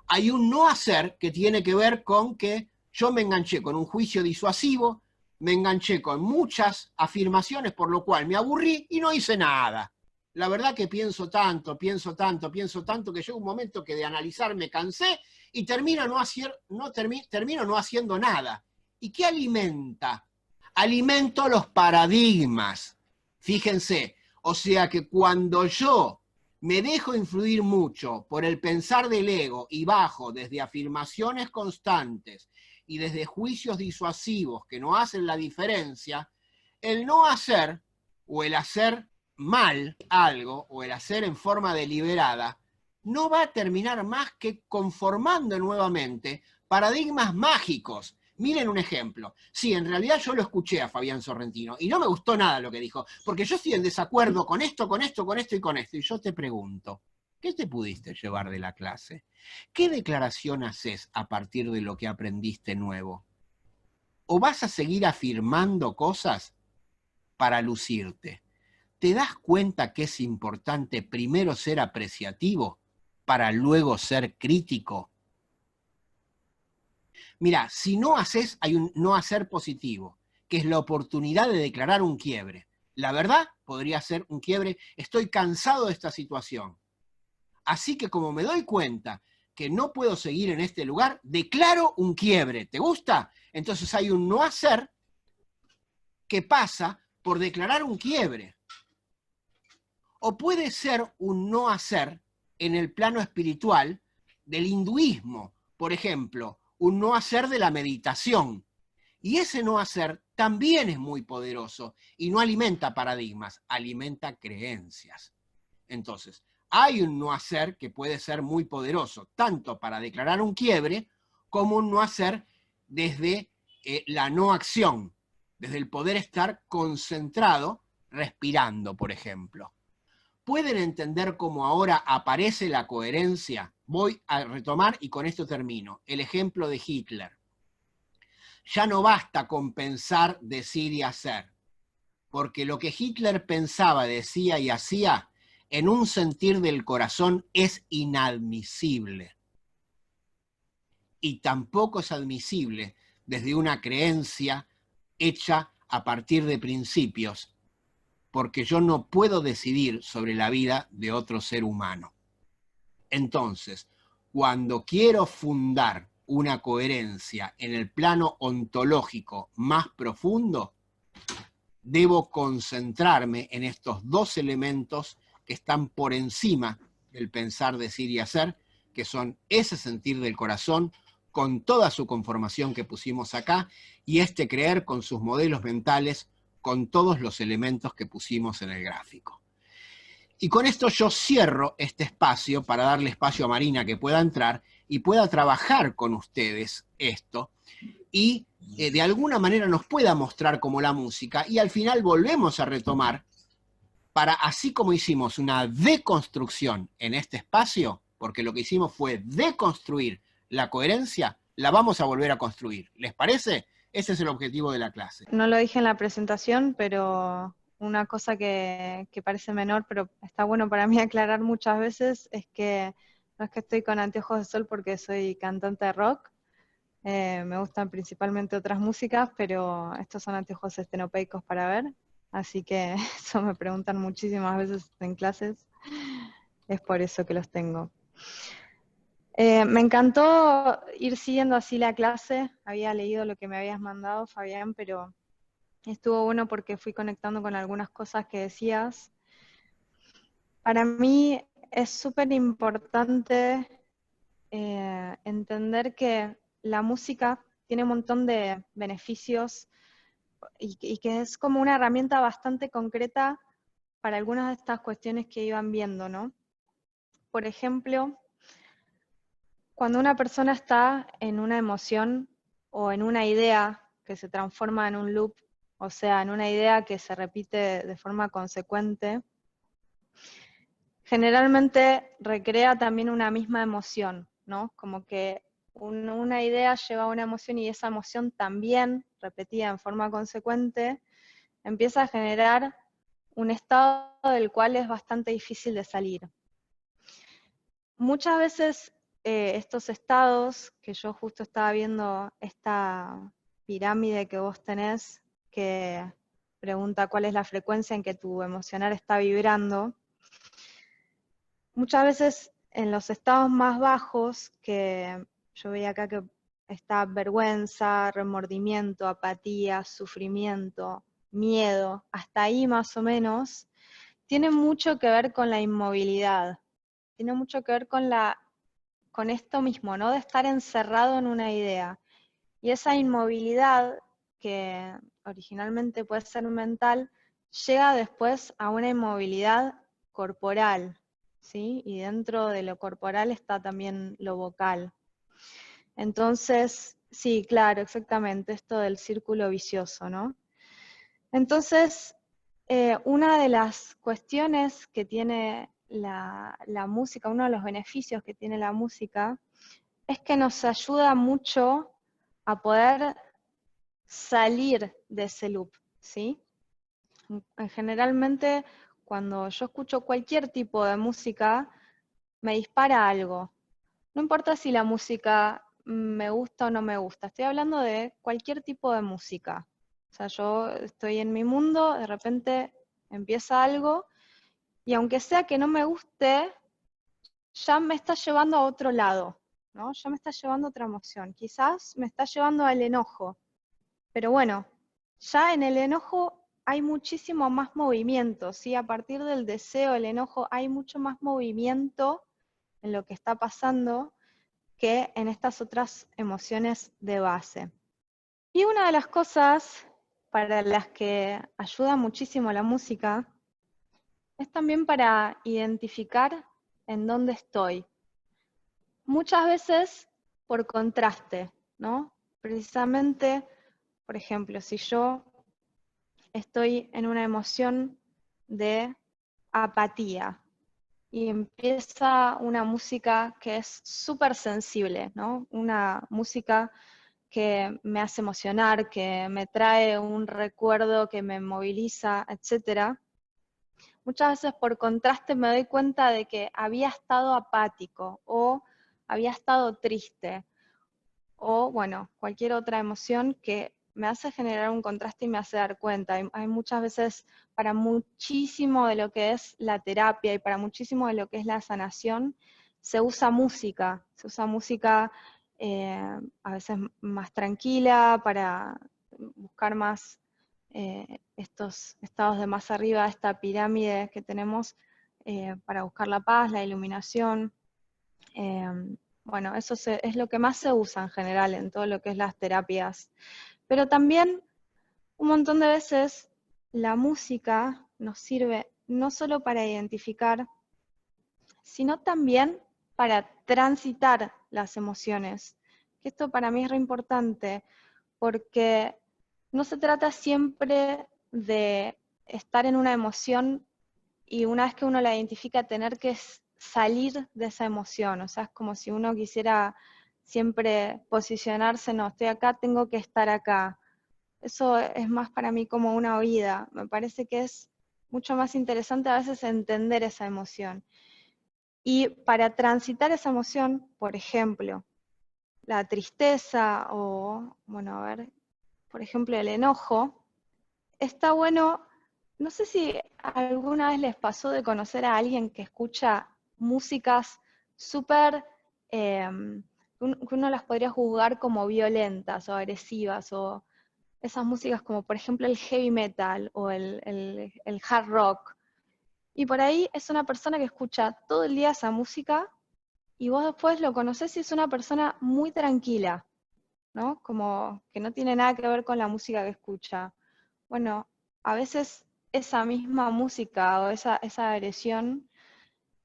Hay un no hacer que tiene que ver con que yo me enganché con un juicio disuasivo, me enganché con muchas afirmaciones, por lo cual me aburrí y no hice nada. La verdad que pienso tanto, que llega un momento que de analizar me cansé y termino no haciendo nada. ¿Y qué alimenta? Alimento los paradigmas. Fíjense, o sea que cuando yo me dejo influir mucho por el pensar del ego y bajo desde afirmaciones constantes y desde juicios disuasivos que no hacen la diferencia, el no hacer o el hacer mal algo o el hacer en forma deliberada no va a terminar más que conformando nuevamente paradigmas mágicos. Miren un ejemplo. Sí, en realidad yo lo escuché a Fabián Sorrentino y no me gustó nada lo que dijo, porque yo estoy en desacuerdo con esto, con esto, con esto y con esto. Y yo te pregunto, ¿qué te pudiste llevar de la clase? ¿Qué declaración haces a partir de lo que aprendiste nuevo? ¿O vas a seguir afirmando cosas para lucirte? ¿Te das cuenta que es importante primero ser apreciativo para luego ser crítico? Mira, si no haces, hay un no hacer positivo, que es la oportunidad de declarar un quiebre. La verdad podría ser un quiebre, estoy cansado de esta situación. Así que como me doy cuenta que no puedo seguir en este lugar, declaro un quiebre. ¿Te gusta? Entonces hay un no hacer que pasa por declarar un quiebre. O puede ser un no hacer en el plano espiritual del hinduismo, por ejemplo, un no hacer de la meditación. Y ese no hacer también es muy poderoso y no alimenta paradigmas, alimenta creencias. Entonces, hay un no hacer que puede ser muy poderoso, tanto para declarar un quiebre como un no hacer desde la no acción, desde el poder estar concentrado, respirando, por ejemplo. ¿Pueden entender cómo ahora aparece la coherencia? Voy a retomar y con esto termino. El ejemplo de Hitler. Ya no basta con pensar, decir y hacer, porque lo que Hitler pensaba, decía y hacía, en un sentir del corazón es inadmisible. Y tampoco es admisible desde una creencia hecha a partir de principios, porque yo no puedo decidir sobre la vida de otro ser humano. Entonces, cuando quiero fundar una coherencia en el plano ontológico más profundo, debo concentrarme en estos dos elementos que están por encima del pensar, decir y hacer, que son ese sentir del corazón con toda su conformación que pusimos acá y este creer con sus modelos mentales con todos los elementos que pusimos en el gráfico. Y con esto yo cierro este espacio para darle espacio a Marina que pueda entrar y pueda trabajar con ustedes esto y de alguna manera nos pueda mostrar como la música y al final volvemos a retomar para, así como hicimos una deconstrucción en este espacio, porque lo que hicimos fue deconstruir la coherencia, la vamos a volver a construir. ¿Les parece? Ese es el objetivo de la clase. No lo dije en la presentación, pero una cosa que parece menor, pero está bueno para mí aclarar muchas veces, es que no es que estoy con anteojos de sol porque soy cantante de rock. Me gustan principalmente otras músicas, pero estos son anteojos estenopeicos para ver, así que eso me preguntan muchísimas veces en clases, es por eso que los tengo. Me encantó ir siguiendo así la clase, había leído lo que me habías mandado, Fabián, pero estuvo bueno porque fui conectando con algunas cosas que decías. Para mí es súper importante entender que la música tiene un montón de beneficios y que es como una herramienta bastante concreta para algunas de estas cuestiones que iban viendo, ¿no? Por ejemplo, cuando una persona está en una emoción o en una idea que se transforma en un loop, o sea, en una idea que se repite de forma consecuente, generalmente recrea también una misma emoción, ¿no? Como que una idea lleva a una emoción y esa emoción también, repetida en forma consecuente, empieza a generar un estado del cual es bastante difícil de salir. Muchas veces estos estados, que yo justo estaba viendo esta pirámide que vos tenés, que pregunta cuál es la frecuencia en que tu emocional está vibrando, muchas veces en los estados más bajos, que yo veía acá que está vergüenza, remordimiento, apatía, sufrimiento, miedo, hasta ahí más o menos, tiene mucho que ver con la inmovilidad, tiene mucho que ver con esto mismo, ¿no? De estar encerrado en una idea. Y esa inmovilidad, que originalmente puede ser mental, llega después a una inmovilidad corporal, ¿sí? Y dentro de lo corporal está también lo vocal. Entonces, sí, claro, exactamente, esto del círculo vicioso, ¿no? Entonces, una de las cuestiones que tiene la música, uno de los beneficios que tiene la música, es que nos ayuda mucho a poder salir de ese loop, ¿sí? Generalmente, cuando yo escucho cualquier tipo de música, me dispara algo. No importa si la música me gusta o no me gusta, estoy hablando de cualquier tipo de música. O sea, yo estoy en mi mundo, de repente empieza algo, y aunque sea que no me guste, ya me está llevando a otro lado, ¿no? Ya me está llevando a otra emoción. Quizás me está llevando al enojo, pero bueno, ya en el enojo hay muchísimo más movimiento, ¿sí? A partir del deseo, el enojo, hay mucho más movimiento en lo que está pasando que en estas otras emociones de base. Y una de las cosas para las que ayuda muchísimo la música es también para identificar en dónde estoy. Muchas veces por contraste, ¿no? Precisamente, por ejemplo, si yo estoy en una emoción de apatía y empieza una música que es súper sensible, ¿no? Una música que me hace emocionar, que me trae un recuerdo, que me moviliza, etcétera. Muchas veces por contraste me doy cuenta de que había estado apático o había estado triste o, bueno, cualquier otra emoción que me hace generar un contraste y me hace dar cuenta. Hay muchas veces, para muchísimo de lo que es la terapia y para muchísimo de lo que es la sanación, se usa música a veces más tranquila, para buscar más estos estados de más arriba, esta pirámide que tenemos, para buscar la paz, la iluminación. Bueno, eso es lo que más se usa en general en todo lo que es las terapias. Pero también un montón de veces la música nos sirve no solo para identificar, sino también para transitar las emociones. Esto para mí es re importante porque no se trata siempre de estar en una emoción y una vez que uno la identifica, tener que salir de esa emoción. O sea, es como si uno quisiera siempre posicionarse, no, estoy acá, tengo que estar acá. Eso es más para mí como una oída. Me parece que es mucho más interesante a veces entender esa emoción. Y para transitar esa emoción, por ejemplo, la tristeza o, bueno, a ver, por ejemplo, el enojo, está bueno. No sé si alguna vez les pasó de conocer a alguien que escucha músicas súper, que uno las podría juzgar como violentas o agresivas, o esas músicas como por ejemplo el heavy metal o el hard rock. Y por ahí es una persona que escucha todo el día esa música y vos después lo conocés y es una persona muy tranquila, ¿no? Como que no tiene nada que ver con la música que escucha. Bueno, a veces esa misma música o esa agresión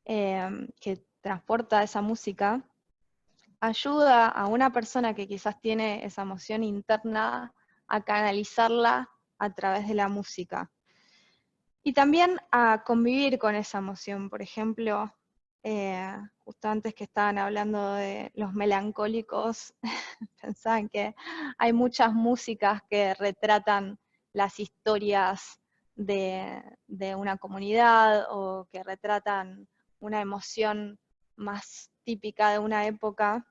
que transporta esa música ayuda a una persona que quizás tiene esa emoción interna a canalizarla a través de la música. Y también a convivir con esa emoción. Por ejemplo, justo antes que estaban hablando de los melancólicos, pensaban que hay muchas músicas que retratan las historias de una comunidad o que retratan una emoción más típica de una época.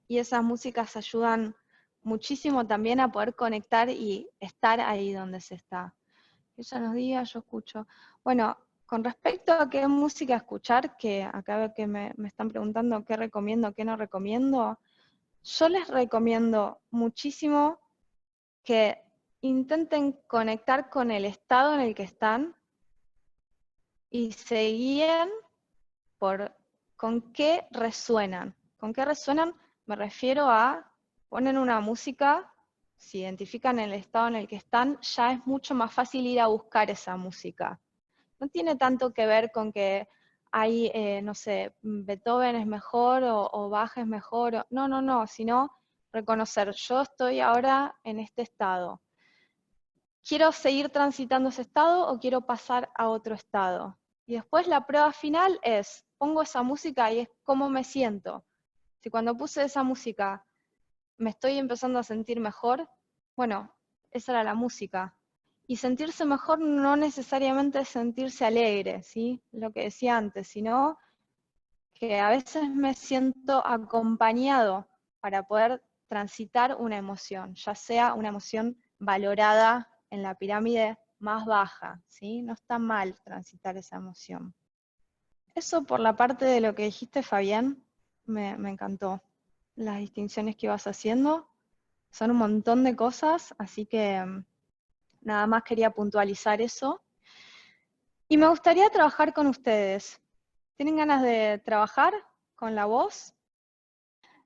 Y esas músicas ayudan muchísimo también a poder conectar y estar ahí donde se está. Ella nos diga, yo escucho. Bueno, con respecto a qué música escuchar, que acá veo que me están preguntando qué recomiendo, qué no recomiendo, yo les recomiendo muchísimo que intenten conectar con el estado en el que están y se guíen por con qué resuenan. ¿Con qué resuenan? Me refiero a ponen una música, si identifican el estado en el que están, ya es mucho más fácil ir a buscar esa música. No tiene tanto que ver con que hay, no sé, Beethoven es mejor o Bach es mejor. No, no, no, sino reconocer, yo estoy ahora en este estado. ¿Quiero seguir transitando ese estado o quiero pasar a otro estado? Y después la prueba final es, pongo esa música y es cómo me siento. Si cuando puse esa música me estoy empezando a sentir mejor, bueno, esa era la música. Y sentirse mejor no necesariamente es sentirse alegre, ¿sí? Lo que decía antes, sino que a veces me siento acompañado para poder transitar una emoción, ya sea una emoción valorada en la pirámide más baja, ¿sí? No está mal transitar esa emoción. Eso por la parte de lo que dijiste, Fabián, me encantó. Las distinciones que ibas haciendo son un montón de cosas, así que nada más quería puntualizar eso. Y me gustaría trabajar con ustedes. ¿Tienen ganas de trabajar con la voz?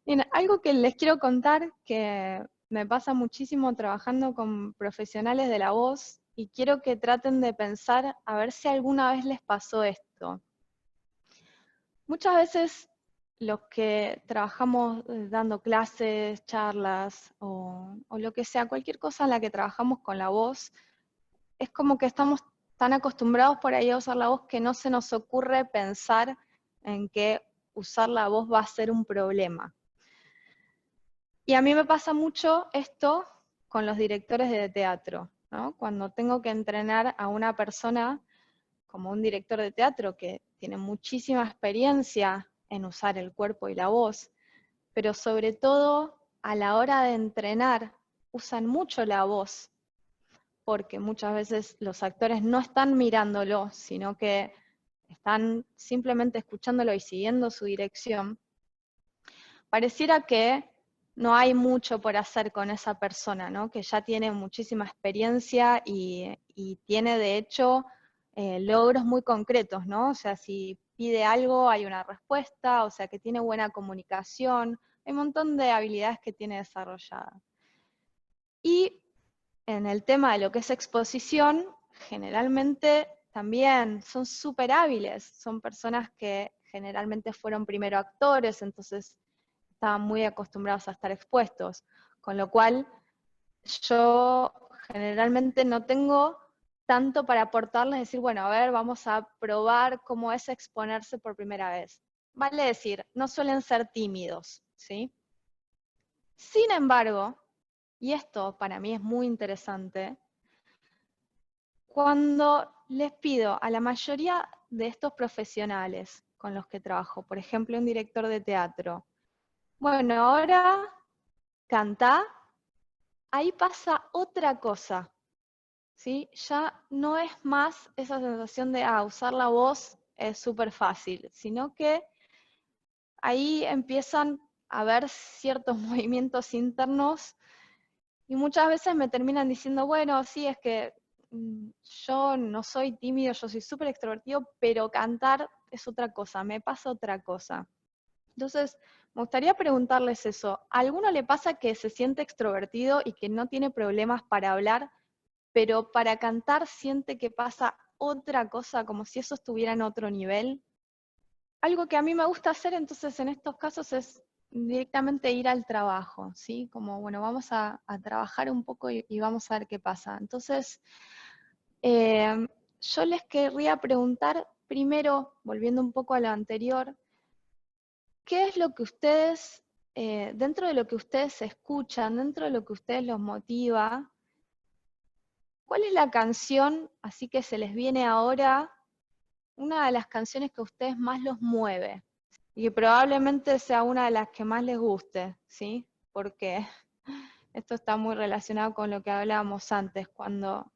Bien, algo que les quiero contar que me pasa muchísimo trabajando con profesionales de la voz y quiero que traten de pensar a ver si alguna vez les pasó esto. Muchas veces los que trabajamos dando clases, charlas o lo que sea, cualquier cosa en la que trabajamos con la voz, es como que estamos tan acostumbrados por ahí a usar la voz que no se nos ocurre pensar en que usar la voz va a ser un problema. Y a mí me pasa mucho esto con los directores de teatro, ¿no? Cuando tengo que entrenar a una persona como un director de teatro que tiene muchísima experiencia en usar el cuerpo y la voz, pero sobre todo a la hora de entrenar usan mucho la voz, porque muchas veces los actores no están mirándolo, sino que están simplemente escuchándolo y siguiendo su dirección. Pareciera que no hay mucho por hacer con esa persona, ¿no? Que ya tiene muchísima experiencia y tiene de hecho logros muy concretos, ¿no? O sea, si pide algo hay una respuesta, o sea, que tiene buena comunicación, hay un montón de habilidades que tiene desarrolladas. Y en el tema de lo que es exposición, generalmente también son súper hábiles, son personas que generalmente fueron primero actores, entonces estaban muy acostumbrados a estar expuestos, con lo cual yo generalmente no tengo tanto para aportarles, decir, bueno, a ver, vamos a probar cómo es exponerse por primera vez. Vale decir, no suelen ser tímidos, ¿sí? Sin embargo, y esto para mí es muy interesante, cuando les pido a la mayoría de estos profesionales con los que trabajo, por ejemplo, un director de teatro, bueno, ahora canta, ahí pasa otra cosa, ¿sí? Ya no es más esa sensación de, usar la voz es súper fácil, sino que ahí empiezan a haber ciertos movimientos internos y muchas veces me terminan diciendo, bueno, sí, es que yo no soy tímido, yo soy súper extrovertido, pero cantar es otra cosa, me pasa otra cosa. Entonces, me gustaría preguntarles eso. ¿A alguno le pasa que se siente extrovertido y que no tiene problemas para hablar, pero para cantar siente que pasa otra cosa, como si eso estuviera en otro nivel? Algo que a mí me gusta hacer entonces en estos casos es directamente ir al trabajo, ¿sí? Como, bueno, vamos a trabajar un poco y vamos a ver qué pasa. Entonces, yo les querría preguntar, primero, volviendo un poco a lo anterior, ¿qué es lo que ustedes, dentro de lo que ustedes escuchan, dentro de lo que ustedes los motiva, cuál es la canción, así que se les viene ahora, una de las canciones que a ustedes más los mueve? Y que probablemente sea una de las que más les guste, ¿sí? Porque esto está muy relacionado con lo que hablábamos antes, cuando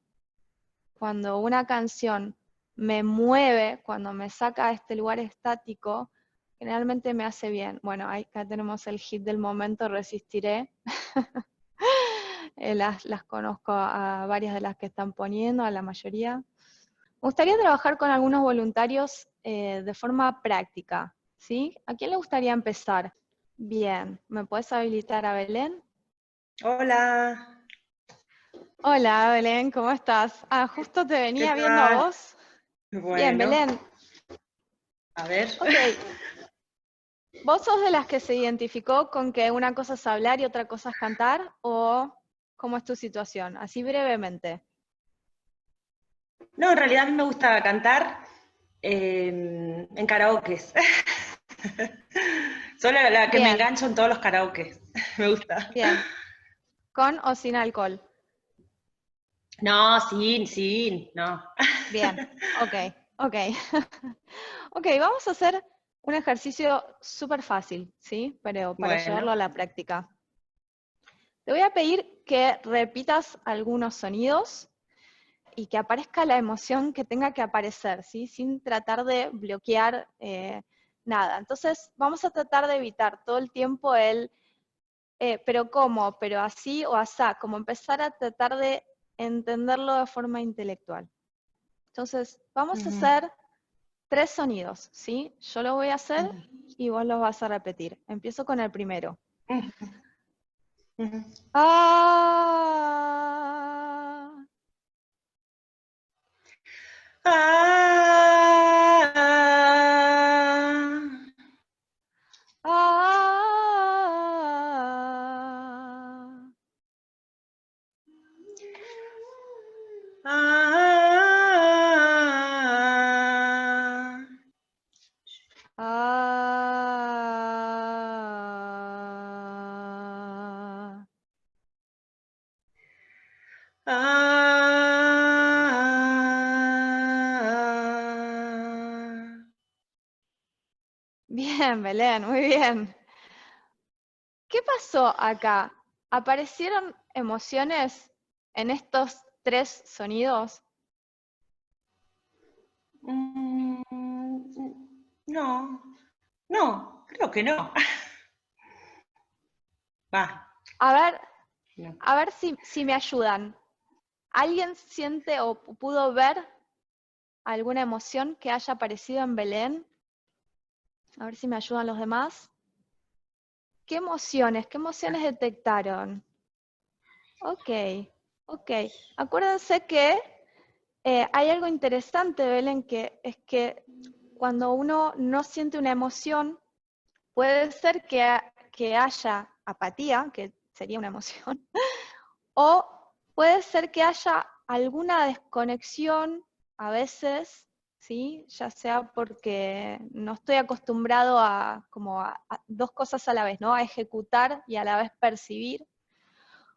una canción me mueve, cuando me saca de este lugar estático, generalmente me hace bien. Bueno, acá tenemos el hit del momento, Resistiré. Las conozco a varias de las que están poniendo, a la mayoría. Me gustaría trabajar con algunos voluntarios de forma práctica, ¿sí? ¿A quién le gustaría empezar? Bien, ¿me puedes habilitar a Belén? Hola, Hola Belén, ¿cómo estás? Ah, justo te ¿qué venía viendo a tal? vos. Bien, Bueno, Belén, a ver. ok, ¿vos sos de las que se identificó con que una cosa es hablar y otra cosa es cantar? ¿O cómo es tu situación? Así brevemente. No, en realidad a mí me gusta cantar en karaokes. Soy la que me Bien, engancho en todos los karaokes. Me gusta. bien. ¿Con o sin alcohol? No, sí, no. Bien, ok, ok. Ok, vamos a hacer un ejercicio súper fácil, ¿sí? Pero para llevarlo Bueno, a la práctica. Te voy a pedir que repitas algunos sonidos y que aparezca la emoción que tenga que aparecer, ¿sí? Sin tratar de bloquear nada. Entonces, vamos a tratar de evitar todo el tiempo pero ¿cómo? ¿Pero así o asá? Como empezar a tratar de entenderlo de forma intelectual. Entonces, vamos a ujú, hacer 3 sonidos, ¿sí? Yo lo voy a hacer ujú, y vos lo vas a repetir. Empiezo con el primero. ujú, ujú. Ah, Ah, ah, ah, ah. ah. Bien, Belén, muy bien. ¿Qué pasó acá? ¿Aparecieron emociones en estos 3 sonidos? Mm, no, no, creo que no. Va, A ver, no. si me ayudan. ¿Alguien siente o pudo ver alguna emoción que haya aparecido en Belén? A ver si me ayudan los demás. ¿Qué emociones detectaron? Ok, ok. Acuérdense que hay algo interesante, Belén, que es que cuando uno no siente una emoción, puede ser que haya apatía, que sería una emoción, o puede ser que haya alguna desconexión a veces, ¿sí? Ya sea porque no estoy acostumbrado a 2 cosas a la vez, ¿no? A ejecutar y a la vez percibir.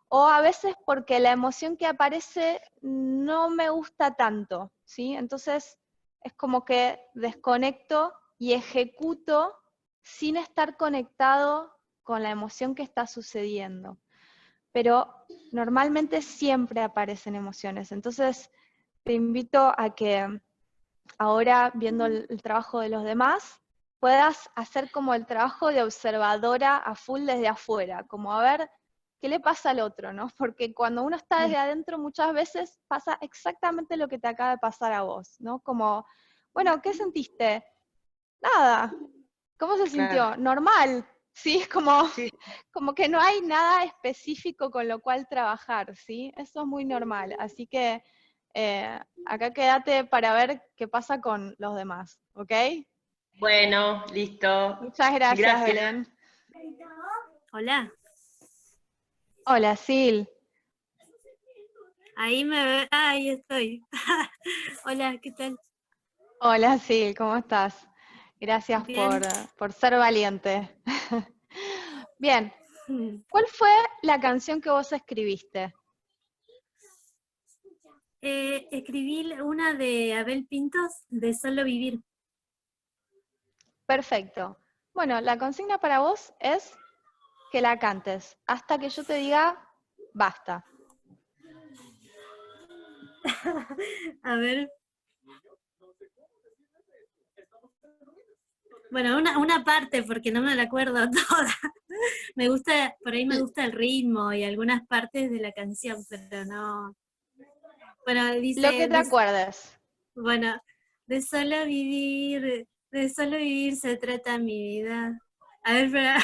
O a veces porque la emoción que aparece no me gusta tanto, ¿sí? Entonces es como que desconecto y ejecuto sin estar conectado con la emoción que está sucediendo. Pero normalmente siempre aparecen emociones. Entonces te invito a que ahora, viendo el trabajo de los demás, puedas hacer como el trabajo de observadora a full desde afuera, como a ver qué le pasa al otro, ¿no? Porque cuando uno está desde adentro muchas veces pasa exactamente lo que te acaba de pasar a vos, ¿no? Como, bueno, ¿qué sentiste? Nada. ¿Cómo se Claro. sintió? Normal. ¿sí? Es como, Sí. como que no hay nada específico con lo cual trabajar, ¿sí? Eso es muy normal, así que acá quédate para ver qué pasa con los demás, ¿ok? Bueno, listo. Muchas gracias, Gracias. Belén. Hola, Hola, Sil. ahí me ve, ahí estoy. Hola, ¿qué tal? Hola, Sil, ¿cómo estás? Gracias Bien. por ser valiente. Bien, ¿cuál fue la canción que vos escribiste? Escribí una de Abel Pintos, de Solo Vivir. Perfecto. Bueno, la consigna para vos es que la cantes hasta que yo te diga basta. A ver. Bueno, una parte, porque no me la acuerdo toda. Me gusta, por ahí me gusta el ritmo y algunas partes de la canción, pero no. Bueno, Lo que dice, te acuerdes. bueno, de solo vivir se trata mi vida. A ver, espera.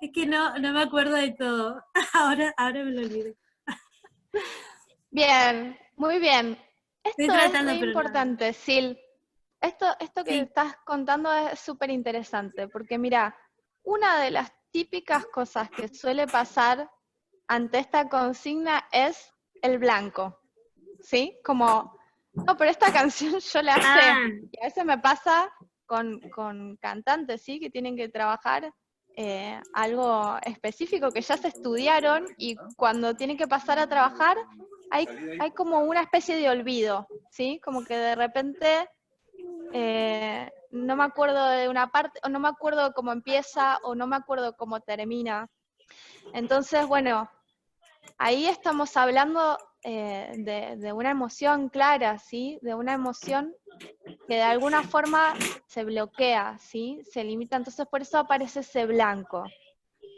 Es que no me acuerdo de todo. Ahora me lo olvidé. Bien, muy bien. Estoy Esto es tratando, re pero no. importante, Sil. Esto que Sí. estás contando es súper interesante, porque mira, una de las típicas cosas que suele pasar ante esta consigna es el blanco, ¿sí? Como, no, pero esta canción yo la sé. Ah, Y a veces me pasa con cantantes, ¿sí? Que tienen que trabajar algo específico que ya se estudiaron y cuando tienen que pasar a trabajar hay como una especie de olvido, ¿sí? Como que de repente no me acuerdo de una parte, o no me acuerdo cómo empieza, o no me acuerdo cómo termina. Entonces, bueno, ahí estamos hablando de una emoción clara, ¿sí? De una emoción que de alguna forma se bloquea, ¿sí? Se limita, entonces por eso aparece ese blanco.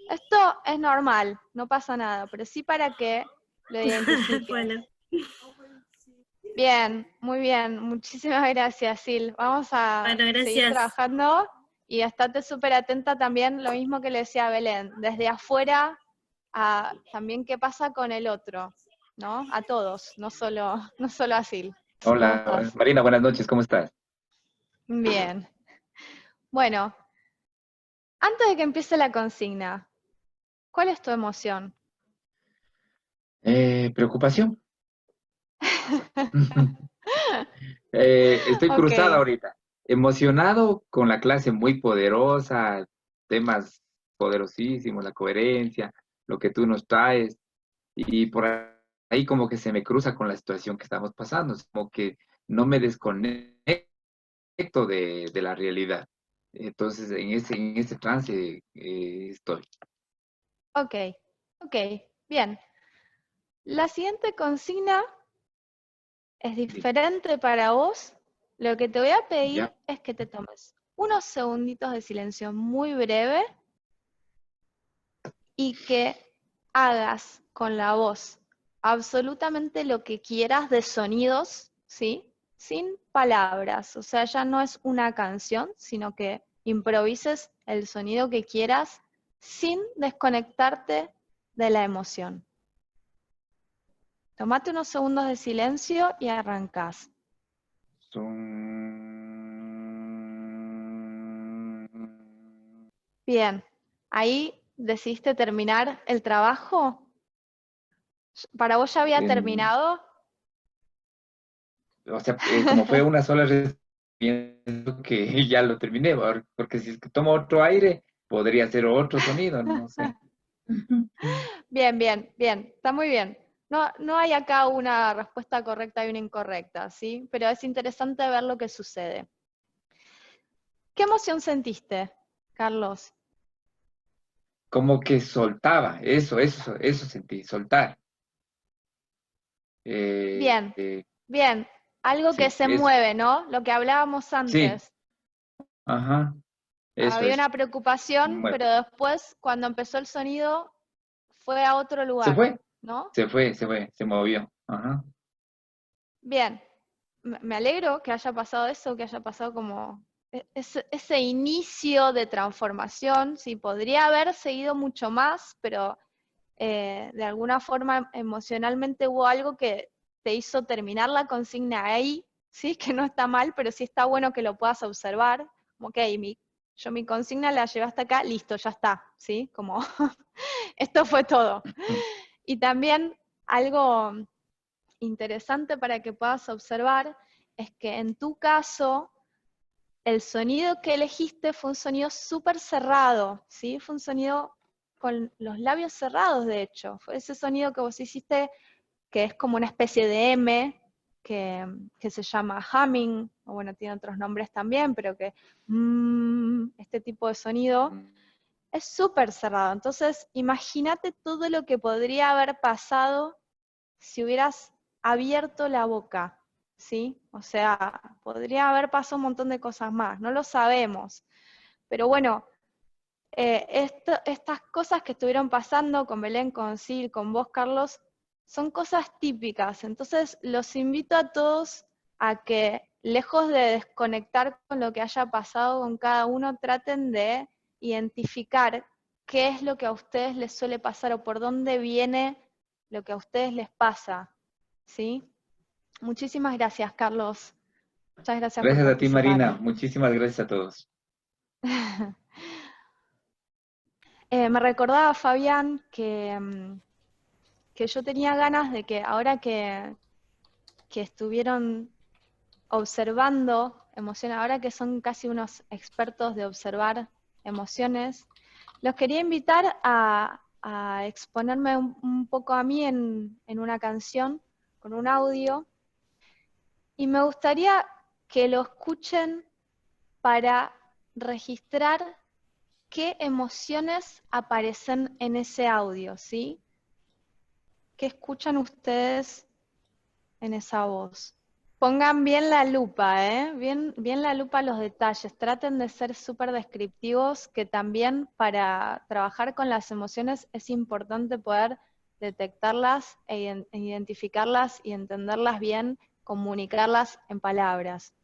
Esto es normal, no pasa nada, pero sí para que lo identifiques. bueno, Bien, muy bien. Muchísimas gracias, Sil. Vamos a bueno, seguir gracias. trabajando y estate súper atenta también, lo mismo que le decía a Belén, desde afuera a también qué pasa con el otro, ¿no? A todos, no solo a Sil. ¿Cómo Hola, estás? Marina, buenas noches, ¿cómo estás? Bien. Bueno, antes de que empiece la consigna, ¿cuál es tu emoción? Preocupación. Estoy Ok, cruzada ahorita, emocionado con la clase muy poderosa, temas poderosísimos, la coherencia, lo que tú nos traes, y por ahí como que se me cruza con la situación que estamos pasando, es como que no me desconecto de la realidad. Entonces, en ese trance estoy. ok, ok, bien. La siguiente consigna es diferente para vos. Lo que te voy a pedir Ya, es que te tomes unos segunditos de silencio muy breve y que hagas con la voz absolutamente lo que quieras de sonidos, ¿sí? Sin palabras. O sea, ya no es una canción, sino que improvises el sonido que quieras sin desconectarte de la emoción. Tomate unos segundos de silencio y arrancás. Bien, ahí decidiste terminar el trabajo. ¿Para vos ya había Em, terminado? o sea, como fue una sola pienso que ya lo terminé, porque si es que tomo otro aire, podría ser otro sonido, no sé. Bien, bien, bien, está muy bien. No, no hay acá una respuesta correcta y una incorrecta, ¿sí? Pero es interesante ver lo que sucede. ¿Qué emoción sentiste, Carlos? Como que soltaba, eso sentí, soltar. Bien, Eh, bien. Algo que sí, se eso, mueve, ¿no? Lo que hablábamos sí, antes. ajá, Había eso, una preocupación, mueve. pero después, cuando empezó el sonido, fue a otro Se lugar, fue, ¿no? se movió, ajá. Bien, me alegro que haya pasado eso, que haya pasado como ese inicio de transformación, sí, podría haber seguido mucho más, pero de alguna forma emocionalmente hubo algo que te hizo terminar la consigna ahí, sí, que no está mal, pero sí está bueno que lo puedas observar, como ok, yo mi consigna la llevé hasta acá, listo, ya está, ¿sí? Como esto fue todo. Y también algo interesante para que puedas observar es que en tu caso, el sonido que elegiste fue un sonido súper cerrado, ¿sí? Fue un sonido con los labios cerrados, de hecho. Fue ese sonido que vos hiciste, que es como una especie de M, que se llama humming, o bueno, tiene otros nombres también, pero que este tipo de sonido es súper cerrado. Entonces, imagínate todo lo que podría haber pasado si hubieras abierto la boca, ¿sí? O sea, podría haber pasado un montón de cosas más, no lo sabemos. Pero bueno, estas cosas que estuvieron pasando con Belén, con Sil, con vos, Carlos, son cosas típicas. Entonces, los invito a todos a que, lejos de desconectar con lo que haya pasado con cada uno, traten de identificar qué es lo que a ustedes les suele pasar o por dónde viene lo que a ustedes les pasa, ¿sí? Muchísimas gracias, Carlos. Muchas gracias por Gracias a ti, participar. Marina. Muchísimas gracias a todos. Me recordaba, Fabián, que yo tenía ganas de que ahora que estuvieron observando emociones, ahora que son casi unos expertos de observar emociones, los quería invitar a exponerme un poco a mí en una canción, con un audio, y me gustaría que lo escuchen para registrar qué emociones aparecen en ese audio, ¿sí? ¿Qué escuchan ustedes en esa voz? Pongan bien la lupa, bien la lupa a los detalles. Traten de ser súper descriptivos, que también para trabajar con las emociones es importante poder detectarlas e identificarlas y entenderlas bien, comunicarlas en palabras.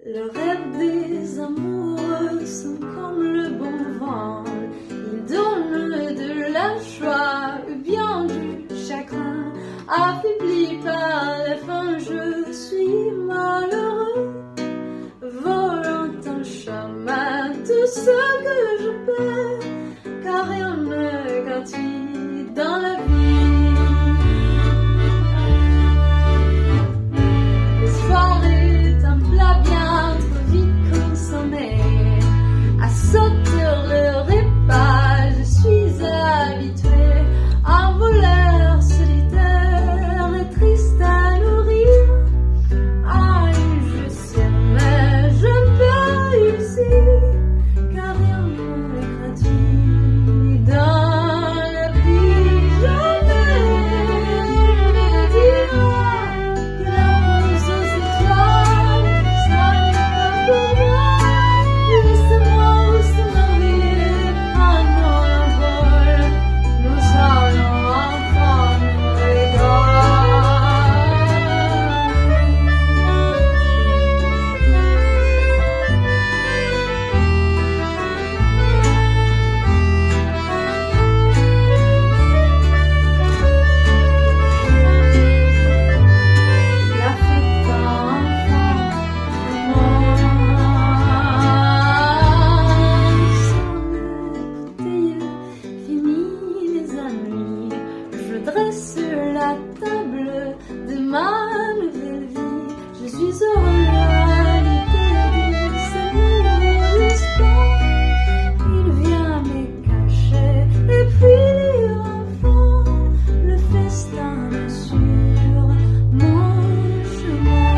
Le rêve des amoureux sont comme le bon vent, ils donnent de la joie ou bien du chagrin. Affaibli par les fins, je suis malheureux, volant un chemin, tout ce que je peux, car rien n'est gratuit dans la vie. L'espoir est un plat bien trop vite consommé, à sauter le repas, je suis habituée, un voleur solitaire et triste à nourrir. Aïe, je sais, mais je peux réussir, car rien n'est gratuit dans la vie. Jamais ne dira que la rose aux étoiles, ça n'est pas pour moi. Laissez-moi s'émerveiller à mon vol, nous allons enfin nous régaler. La fête d'enfant, fini les amis, je dresse la table de ma nouvelle vie. Je suis heureux à l'idée de ce nouveau espoir. Il vient me cacher et puis enfin le festin est sur mon chemin.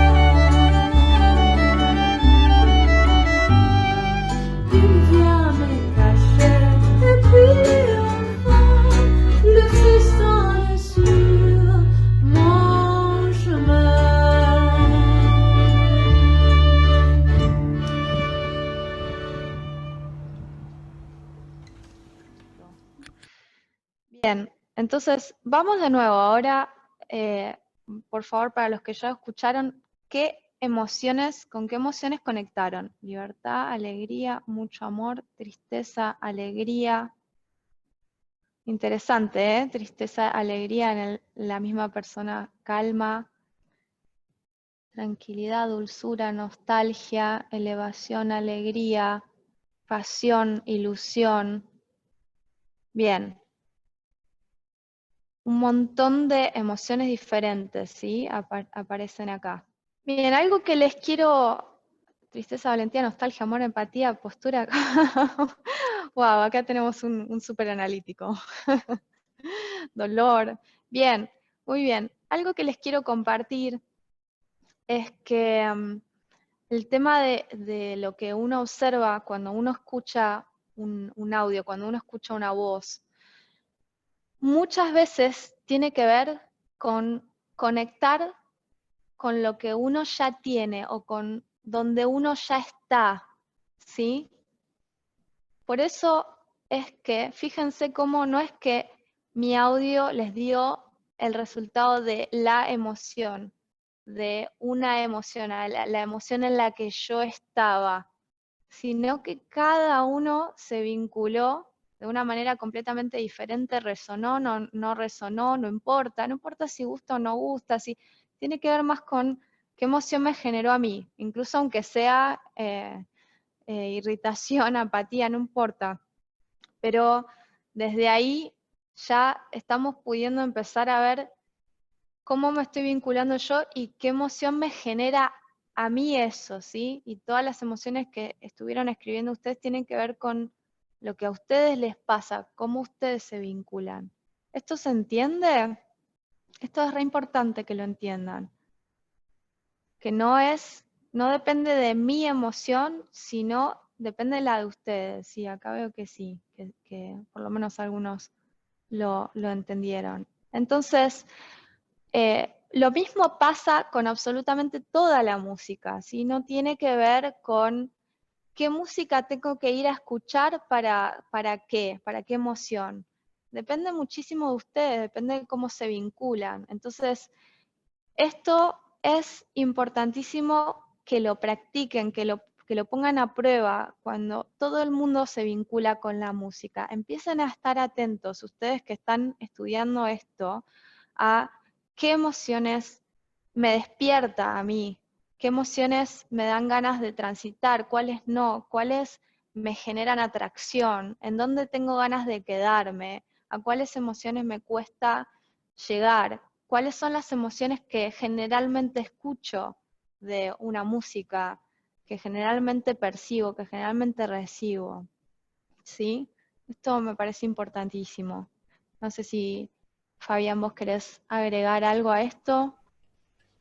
Il vient me cacher et puis enfin le festin est sur mon chemin. Bien, entonces vamos de nuevo. Ahora, por favor, para los que ya escucharon, ¿con qué emociones conectaron? Libertad, alegría, mucho amor, tristeza, alegría. Interesante, ¿eh? Tristeza, alegría en la misma persona, calma, tranquilidad, dulzura, nostalgia, elevación, alegría, pasión, ilusión. Bien. Un montón de emociones diferentes, ¿sí? Aparecen acá. Bien, algo que les quiero... Tristeza, valentía, nostalgia, amor, empatía, postura. Wow, acá tenemos un súper analítico. Dolor. Bien, muy bien. Algo que les quiero compartir es que el tema de lo que uno observa cuando uno escucha un audio, cuando uno escucha una voz, muchas veces tiene que ver con conectar con lo que uno ya tiene o con donde uno ya está, ¿sí? Por eso es que, fíjense cómo no es que mi audio les dio el resultado de la emoción, de una emoción, la emoción en la que yo estaba, sino que cada uno se vinculó de una manera completamente diferente, resonó, no resonó, no importa si gusta o no gusta, tiene que ver más con qué emoción me generó a mí, incluso aunque sea irritación, apatía, no importa, pero desde ahí ya estamos pudiendo empezar a ver cómo me estoy vinculando yo y qué emoción me genera a mí eso, ¿sí? Y todas las emociones que estuvieron escribiendo ustedes tienen que ver con lo que a ustedes les pasa, cómo ustedes se vinculan. ¿Esto se entiende? Esto es re importante que lo entiendan. Que no depende de mi emoción, sino depende de la de ustedes. Sí, acá veo que sí, que por lo menos algunos lo entendieron. Entonces, lo mismo pasa con absolutamente toda la música, ¿sí? No tiene que ver con qué música tengo que ir a escuchar para qué emoción. Depende muchísimo de ustedes, depende de cómo se vinculan. Entonces, esto es importantísimo que lo practiquen, que lo pongan a prueba cuando todo el mundo se vincula con la música. Empiecen a estar atentos, ustedes que están estudiando esto, a qué emociones me despierta a mí, qué emociones me dan ganas de transitar, cuáles no, cuáles me generan atracción, en dónde tengo ganas de quedarme, a cuáles emociones me cuesta llegar, cuáles son las emociones que generalmente escucho de una música, que generalmente percibo, que generalmente recibo, ¿sí? Esto me parece importantísimo. No sé si, Fabián, vos querés agregar algo a esto.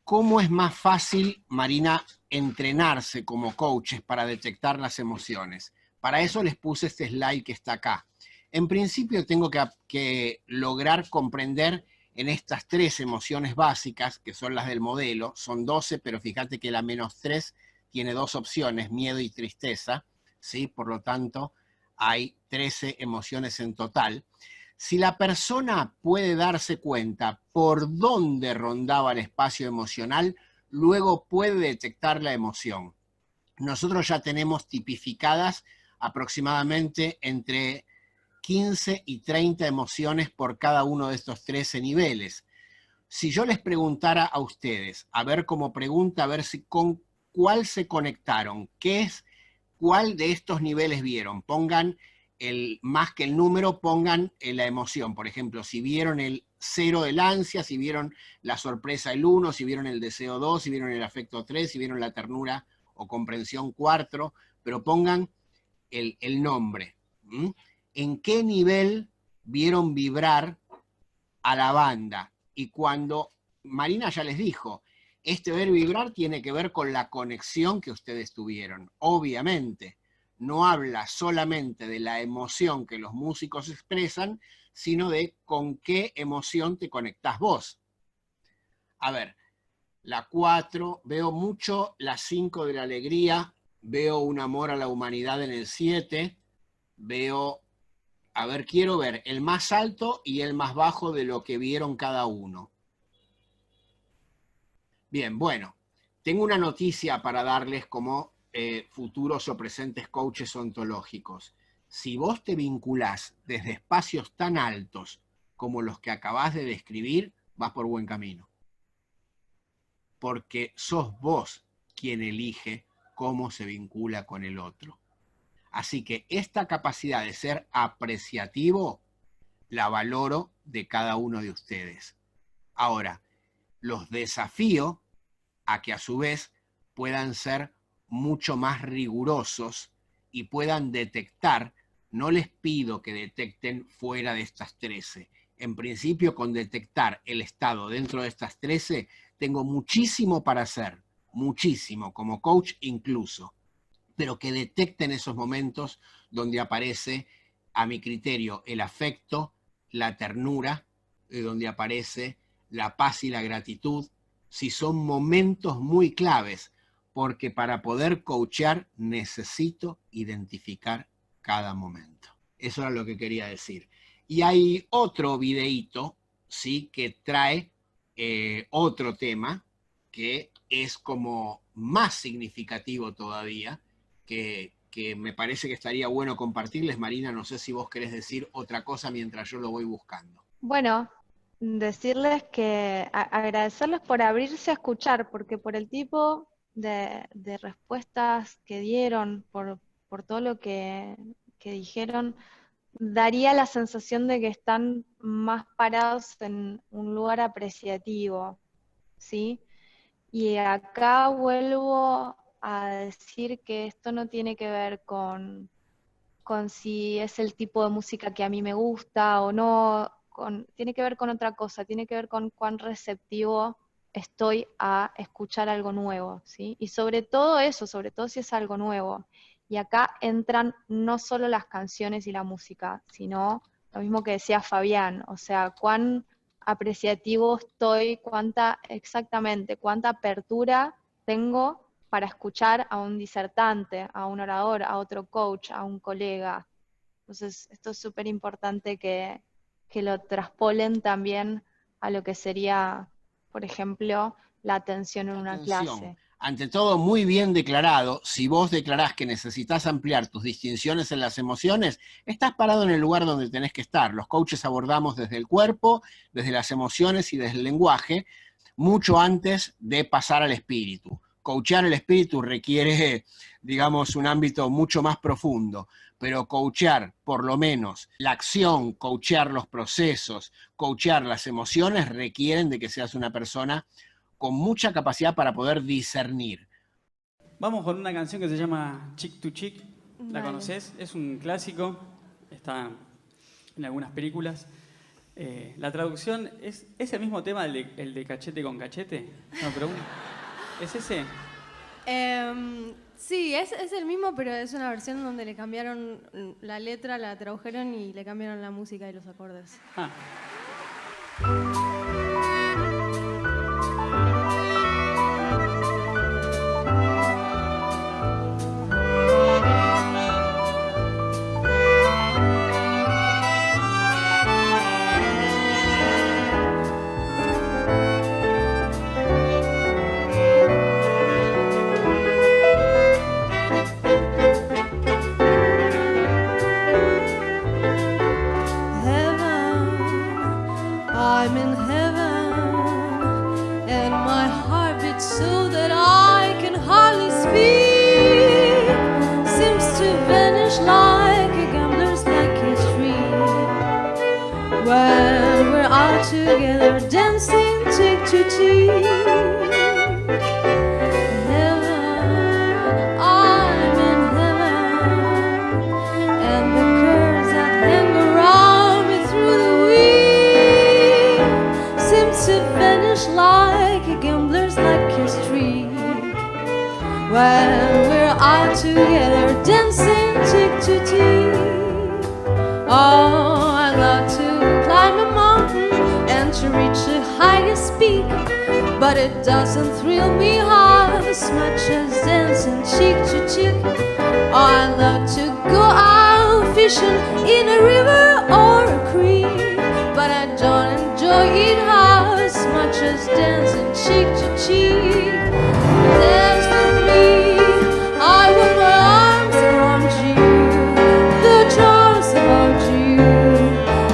¿Cómo es más fácil, Marina, entrenarse como coaches para detectar las emociones? Para eso les puse este slide que está acá. En principio tengo que lograr comprender en estas 3 emociones básicas, que son las del modelo, son 12, pero fíjate que la -3 tiene 2 opciones, miedo y tristeza, ¿sí? Por lo tanto, hay 13 emociones en total. Si la persona puede darse cuenta por dónde rondaba el espacio emocional, luego puede detectar la emoción. Nosotros ya tenemos tipificadas aproximadamente entre 15 y 30 emociones por cada uno de estos 13 niveles. Si yo les preguntara a ustedes, a ver como pregunta, a ver si con cuál se conectaron, cuál de estos niveles vieron, pongan más que el número, pongan la emoción. Por ejemplo, si vieron el 0 del ansia, si vieron la sorpresa el 1, si vieron el deseo 2, si vieron el afecto 3, si vieron la ternura o comprensión 4, pero pongan el nombre. ¿En qué nivel vieron vibrar a la banda? Y cuando Marina ya les dijo, este ver vibrar tiene que ver con la conexión que ustedes tuvieron. Obviamente, no habla solamente de la emoción que los músicos expresan, sino de con qué emoción te conectás vos. A ver, la 4, veo mucho la 5 de la alegría, veo un amor a la humanidad en el 7, veo A ver, quiero ver el más alto y el más bajo de lo que vieron cada uno. Bien, bueno, tengo una noticia para darles como futuros o presentes coaches ontológicos. Si vos te vinculás desde espacios tan altos como los que acabás de describir, vas por buen camino. Porque sos vos quien elige cómo se vincula con el otro. Así que esta capacidad de ser apreciativo la valoro de cada uno de ustedes. Ahora, los desafío a que a su vez puedan ser mucho más rigurosos y puedan detectar. No les pido que detecten fuera de estas 13. En principio, con detectar el estado dentro de estas 13, tengo muchísimo para hacer, muchísimo, como coach incluso, pero que detecten esos momentos donde aparece, a mi criterio, el afecto, la ternura, donde aparece la paz y la gratitud, si son momentos muy claves, porque para poder coachar necesito identificar cada momento. Eso era lo que quería decir. Y hay otro videíto, ¿sí?, que trae otro tema que es como más significativo todavía, que me parece que estaría bueno compartirles. Marina, no sé si vos querés decir otra cosa mientras yo lo voy buscando. Bueno, decirles que agradecerles por abrirse a escuchar, porque por el tipo de respuestas que dieron, por todo lo que dijeron, daría la sensación de que están más parados en un lugar apreciativo, ¿sí? Y acá vuelvo a decir que esto no tiene que ver con si es el tipo de música que a mí me gusta o no, tiene que ver con otra cosa, tiene que ver con cuán receptivo estoy a escuchar algo nuevo, ¿sí? Y sobre todo eso, sobre todo si es algo nuevo. Y acá entran no solo las canciones y la música, sino lo mismo que decía Fabián, o sea, cuán apreciativo estoy, cuánta apertura tengo para escuchar a un disertante, a un orador, a otro coach, a un colega. Entonces, esto es súper importante que lo traspolen también a lo que sería, por ejemplo, la atención en una clase. Ante todo, muy bien declarado. Si vos declarás que necesitas ampliar tus distinciones en las emociones, estás parado en el lugar donde tenés que estar. Los coaches abordamos desde el cuerpo, desde las emociones y desde el lenguaje, mucho antes de pasar al espíritu. Coachear el espíritu requiere, digamos, un ámbito mucho más profundo, pero coachear, por lo menos, la acción, coachear los procesos, coachear las emociones, requieren de que seas una persona con mucha capacidad para poder discernir. Vamos con una canción que se llama Chick to Chick. ¿La Vale. conoces? Es un clásico, está en algunas películas. La traducción es el mismo tema, el de cachete con cachete. No, pero ¿es ese? Sí, es el mismo, pero es una versión donde le cambiaron la letra, la tradujeron y le cambiaron la música y los acordes. Ah. I'm in heaven, and my heart beats so that I can hardly speak. Seems to vanish like a gambler's lucky streak. When we're out together dancing cheek to cheek. Heaven, I'm in heaven, and the curves that hang around me through the week seems to vanish like a gambler's lucky streak. When we're out together dancing cheek to cheek. Oh, I love to climb a mountain and to reach the highest peak, but it doesn't thrill me half as much as dancing cheek to cheek. Oh, I love to go out fishing ocean, in a river or a creek. But I don't enjoy it half as much as dancing cheek to cheek. Dance with me, I want my arms around you. The charms about you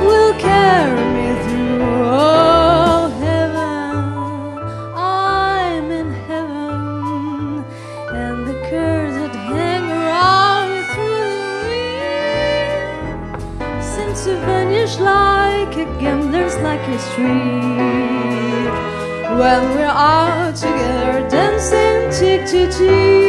will carry me through. Oh, heaven, I'm in heaven, and the curves that hang around me through the wind seem to vanish like a gambler's lucky streak when we're out together dancing cheek to cheek.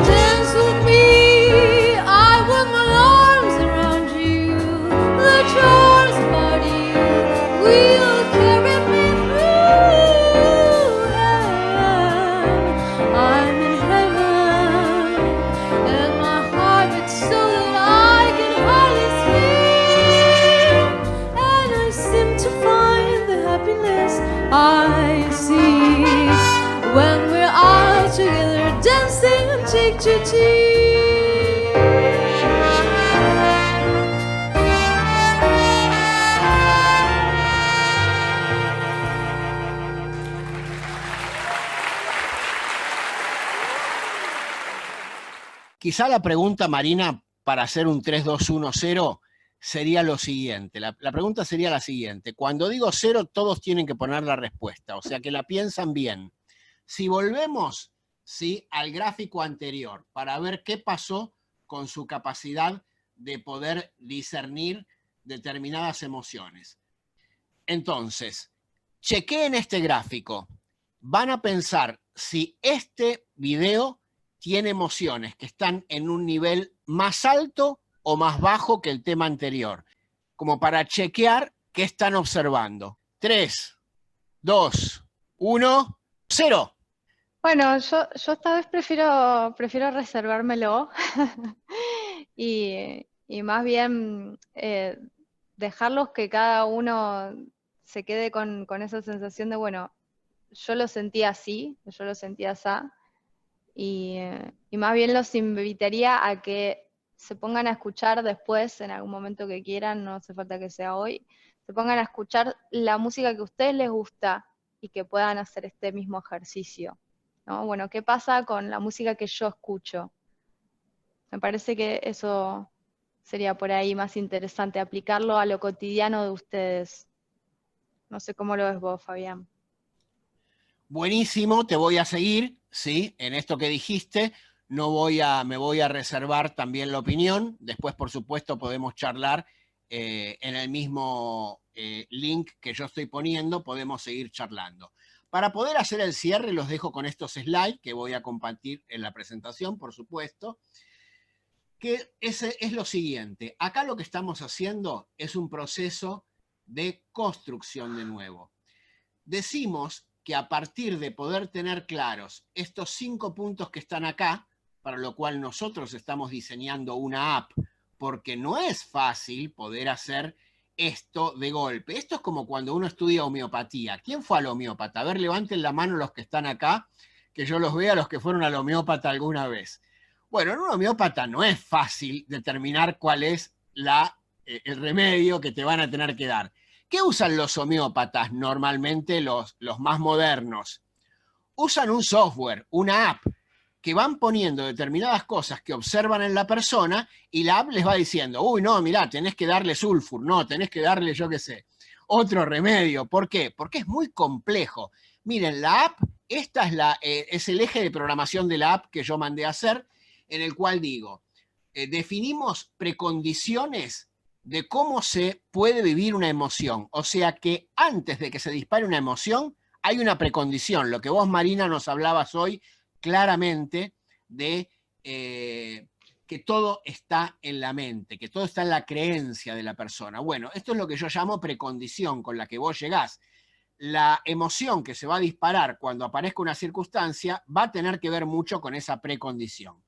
Dance with me, I want my arms around you. The charms about you will carry me through heaven. I'm in heaven, and my heart beats so that I can hardly speak. And I seem to find the happiness I see when we're out together dancing cheek to cheek. Quizá la pregunta, Marina, para hacer un 3-2-1-0 sería lo siguiente. La pregunta sería la siguiente. Cuando digo 0, todos tienen que poner la respuesta, o sea que la piensan bien. Si volvemos, ¿sí?, al gráfico anterior para ver qué pasó con su capacidad de poder discernir determinadas emociones. Entonces, chequeen este gráfico. Van a pensar si este video tiene emociones que están en un nivel más alto o más bajo que el tema anterior, como para chequear qué están observando. 3, 2, 1, 0. Bueno, yo esta vez prefiero reservármelo y más bien dejarlos que cada uno se quede con esa sensación de, bueno, yo lo sentía así, yo lo sentía así, y más bien los invitaría a que se pongan a escuchar después, en algún momento que quieran, no hace falta que sea hoy, se pongan a escuchar la música que a ustedes les gusta y que puedan hacer este mismo ejercicio, ¿no? Bueno, ¿qué pasa con la música que yo escucho? Me parece que eso sería por ahí más interesante, aplicarlo a lo cotidiano de ustedes. No sé cómo lo ves vos, Fabián. Buenísimo, te voy a seguir, ¿sí?, en esto que dijiste. Me voy a reservar también la opinión. Después, por supuesto, podemos charlar en el mismo link que yo estoy poniendo, podemos seguir charlando. Para poder hacer el cierre, los dejo con estos slides que voy a compartir en la presentación, por supuesto, que es lo siguiente. Acá lo que estamos haciendo es un proceso de construcción de nuevo. Decimos que a partir de poder tener claros estos 5 puntos que están acá, para lo cual nosotros estamos diseñando una app, porque no es fácil poder hacer esto de golpe. Esto es como cuando uno estudia homeopatía. ¿Quién fue al homeópata? A ver, levanten la mano los que están acá, que yo los vea, los que fueron al homeópata alguna vez. Bueno, en un homeópata no es fácil determinar cuál es el remedio que te van a tener que dar. ¿Qué usan los homeópatas normalmente, los más modernos? Usan un software, una app, que van poniendo determinadas cosas que observan en la persona y la app les va diciendo, uy, no, mirá, tenés que darle sulfur, no, tenés que darle, yo qué sé, otro remedio. ¿Por qué? Porque es muy complejo. Miren, la app, esta es el eje de programación de la app que yo mandé a hacer, en el cual digo, definimos precondiciones de cómo se puede vivir una emoción. O sea que antes de que se dispare una emoción, hay una precondición. Lo que vos, Marina, nos hablabas hoy claramente de que todo está en la mente, que todo está en la creencia de la persona. Bueno, esto es lo que yo llamo precondición con la que vos llegás. La emoción que se va a disparar cuando aparezca una circunstancia va a tener que ver mucho con esa precondición.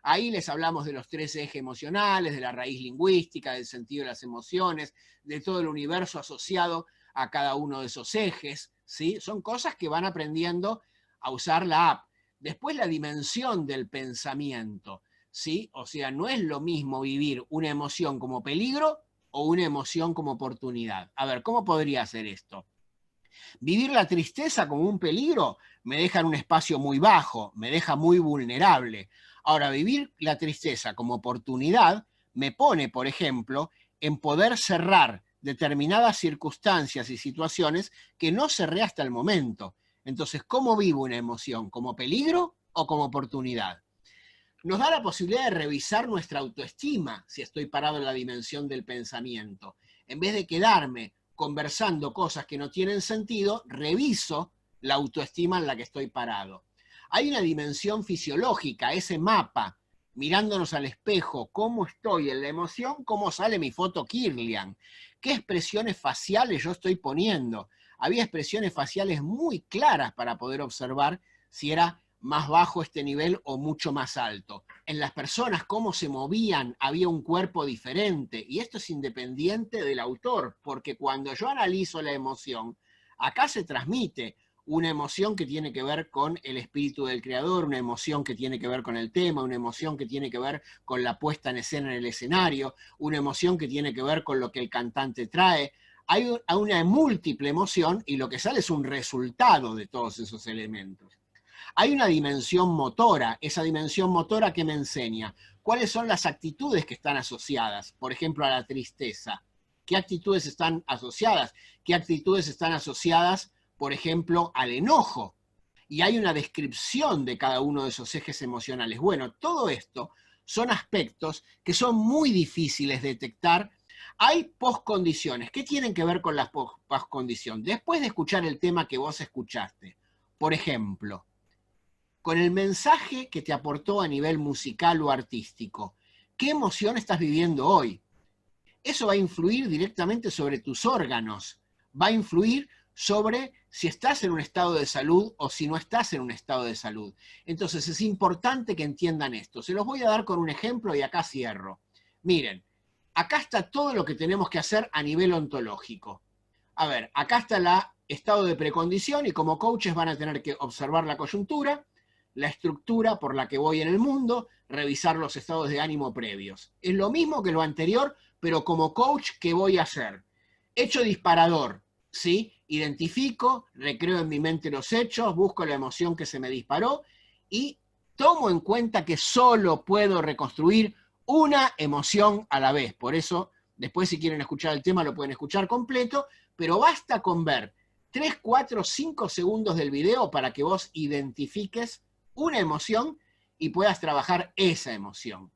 Ahí les hablamos de los 3 ejes emocionales, de la raíz lingüística, del sentido de las emociones, de todo el universo asociado a cada uno de esos ejes, ¿sí? Son cosas que van aprendiendo a usar la app. Después la dimensión del pensamiento, ¿sí? O sea, no es lo mismo vivir una emoción como peligro o una emoción como oportunidad. A ver, ¿cómo podría ser esto? Vivir la tristeza como un peligro me deja en un espacio muy bajo, me deja muy vulnerable. Ahora, vivir la tristeza como oportunidad me pone, por ejemplo, en poder cerrar determinadas circunstancias y situaciones que no cerré hasta el momento. Entonces, ¿cómo vivo una emoción? ¿Como peligro o como oportunidad? Nos da la posibilidad de revisar nuestra autoestima si estoy parado en la dimensión del pensamiento. En vez de quedarme conversando cosas que no tienen sentido, reviso la autoestima en la que estoy parado. Hay una dimensión fisiológica, ese mapa, mirándonos al espejo, cómo estoy en la emoción, cómo sale mi foto Kirlian, qué expresiones faciales yo estoy poniendo. Había expresiones faciales muy claras para poder observar si era más bajo este nivel o mucho más alto. En las personas, cómo se movían, había un cuerpo diferente, y esto es independiente del autor, porque cuando yo analizo la emoción, acá se transmite una emoción que tiene que ver con el espíritu del creador, una emoción que tiene que ver con el tema, una emoción que tiene que ver con la puesta en escena en el escenario, una emoción que tiene que ver con lo que el cantante trae. Hay una múltiple emoción y lo que sale es un resultado de todos esos elementos. Hay una dimensión motora, esa dimensión motora que me enseña cuáles son las actitudes que están asociadas, por ejemplo, a la tristeza. ¿Qué actitudes están asociadas? ¿Qué actitudes están asociadas, por ejemplo, al enojo? Y hay una descripción de cada uno de esos ejes emocionales. Bueno, todo esto son aspectos que son muy difíciles de detectar. Hay poscondiciones. ¿Qué tienen que ver con las poscondiciones? Después de escuchar el tema que vos escuchaste, por ejemplo, con el mensaje que te aportó a nivel musical o artístico, ¿qué emoción estás viviendo hoy? Eso va a influir directamente sobre tus órganos, va a influir sobre si estás en un estado de salud o si no estás en un estado de salud. Entonces es importante que entiendan esto. Se los voy a dar con un ejemplo y acá cierro. Miren, acá está todo lo que tenemos que hacer a nivel ontológico. A ver, acá está el estado de precondición y como coaches van a tener que observar la coyuntura, la estructura por la que voy en el mundo, revisar los estados de ánimo previos. Es lo mismo que lo anterior, pero como coach, ¿qué voy a hacer? Hecho disparador, ¿sí? Identifico, recreo en mi mente los hechos, busco la emoción que se me disparó y tomo en cuenta que solo puedo reconstruir una emoción a la vez. Por eso, después si quieren escuchar el tema lo pueden escuchar completo, pero basta con ver 3, 4, 5 segundos del video para que vos identifiques una emoción y puedas trabajar esa emoción.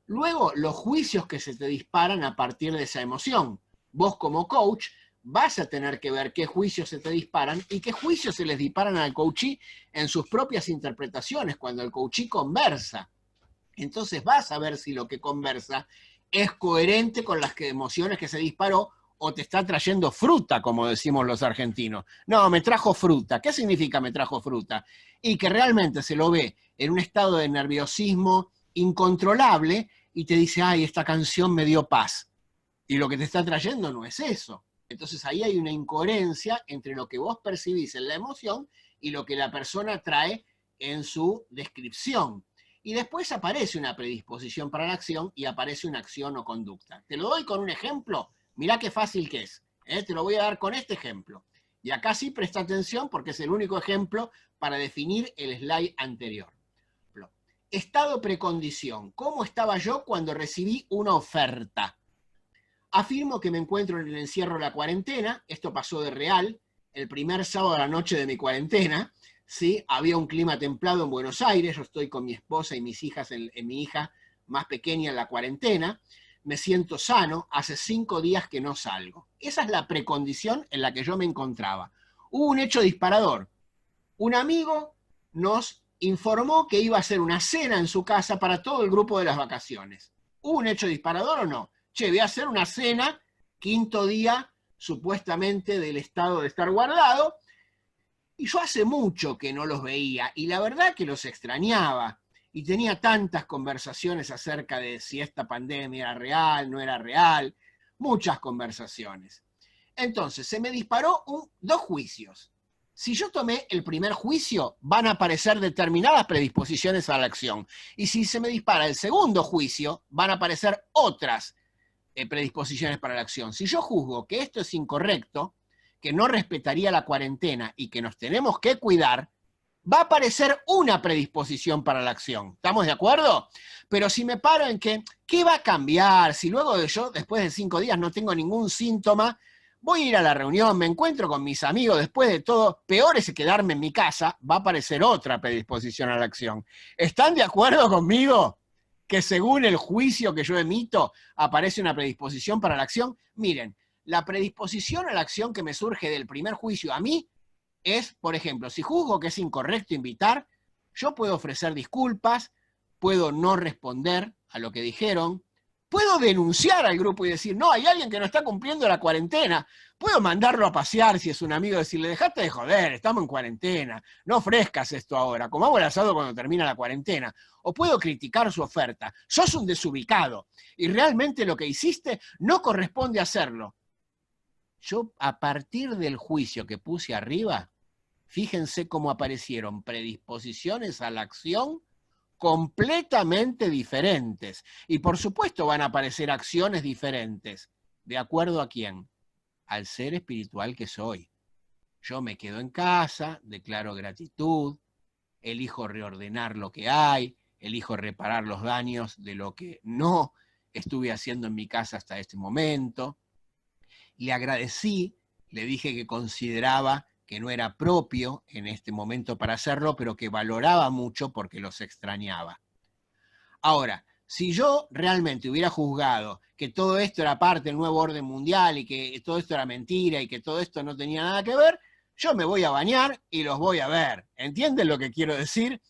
Luego, los juicios que se te disparan a partir de esa emoción. Vos como coach vas a tener que ver qué juicios se te disparan y qué juicios se les disparan al coachee en sus propias interpretaciones, cuando el coachee conversa. Entonces vas a ver si lo que conversa es coherente con las emociones que se disparó o te está trayendo fruta, como decimos los argentinos. No, me trajo fruta. ¿Qué significa me trajo fruta? Y que realmente se lo ve en un estado de nerviosismo incontrolable y te dice, ay, esta canción me dio paz. Y lo que te está trayendo no es eso. Entonces ahí hay una incoherencia entre lo que vos percibís en la emoción y lo que la persona trae en su descripción. y después aparece una predisposición para la acción y aparece una acción o conducta. Te lo doy con un ejemplo, mirá qué fácil que es. Te lo voy a dar con este ejemplo. Y acá sí presta atención porque es el único ejemplo para definir el slide anterior. Estado precondición. ¿Cómo estaba yo cuando recibí una oferta? Afirmo que me encuentro en el encierro de la cuarentena. Esto pasó de real. El primer sábado a la noche de mi cuarentena, ¿sí? Había un clima templado en Buenos Aires. Yo estoy con mi esposa y mis hijas, mi hija más pequeña en la cuarentena. Me siento sano. Hace 5 días que no salgo. Esa es la precondición en la que yo me encontraba. Hubo un hecho disparador. Un amigo nos informó que iba a hacer una cena en su casa para todo el grupo de las vacaciones. ¿Hubo un hecho disparador o no? Che, voy a hacer una cena, 5.º día, supuestamente del estado de estar guardado, y yo hace mucho que no los veía, y la verdad que los extrañaba, y tenía tantas conversaciones acerca de si esta pandemia era real, no era real, muchas conversaciones. Entonces, se me disparó 2 juicios. Si yo tomé el primer juicio, van a aparecer determinadas predisposiciones a la acción. Y si se me dispara el segundo juicio, van a aparecer otras predisposiciones para la acción. Si yo juzgo que esto es incorrecto, que no respetaría la cuarentena y que nos tenemos que cuidar, va a aparecer una predisposición para la acción. ¿Estamos de acuerdo? Pero si me paro en que, ¿qué va a cambiar? Si luego de yo, después de 5 días, no tengo ningún síntoma, voy a ir a la reunión, me encuentro con mis amigos, después de todo, peor es quedarme en mi casa, va a aparecer otra predisposición a la acción. ¿Están de acuerdo conmigo que según el juicio que yo emito, aparece una predisposición para la acción? Miren, la predisposición a la acción que me surge del primer juicio a mí es, por ejemplo, si juzgo que es incorrecto invitar, yo puedo ofrecer disculpas, puedo no responder a lo que dijeron, puedo denunciar al grupo y decir, no, hay alguien que no está cumpliendo la cuarentena. Puedo mandarlo a pasear si es un amigo, decirle, dejate de joder, estamos en cuarentena, no ofrezcas esto ahora, comamos el asado cuando termina la cuarentena. O puedo criticar su oferta. Sos un desubicado y realmente lo que hiciste no corresponde hacerlo. Yo, a partir del juicio que puse arriba, fíjense cómo aparecieron predisposiciones a la acción completamente diferentes. Y por supuesto van a aparecer acciones diferentes. ¿De acuerdo a quién? Al ser espiritual que soy. Yo me quedo en casa, declaro gratitud, elijo reordenar lo que hay, elijo reparar los daños de lo que no estuve haciendo en mi casa hasta este momento. Le agradecí, le dije que consideraba que no era propio en este momento para hacerlo, pero que valoraba mucho porque los extrañaba. Ahora, si yo realmente hubiera juzgado que todo esto era parte del nuevo orden mundial y que todo esto era mentira y que todo esto no tenía nada que ver, yo me voy a bañar y los voy a ver. ¿Entienden lo que quiero decir?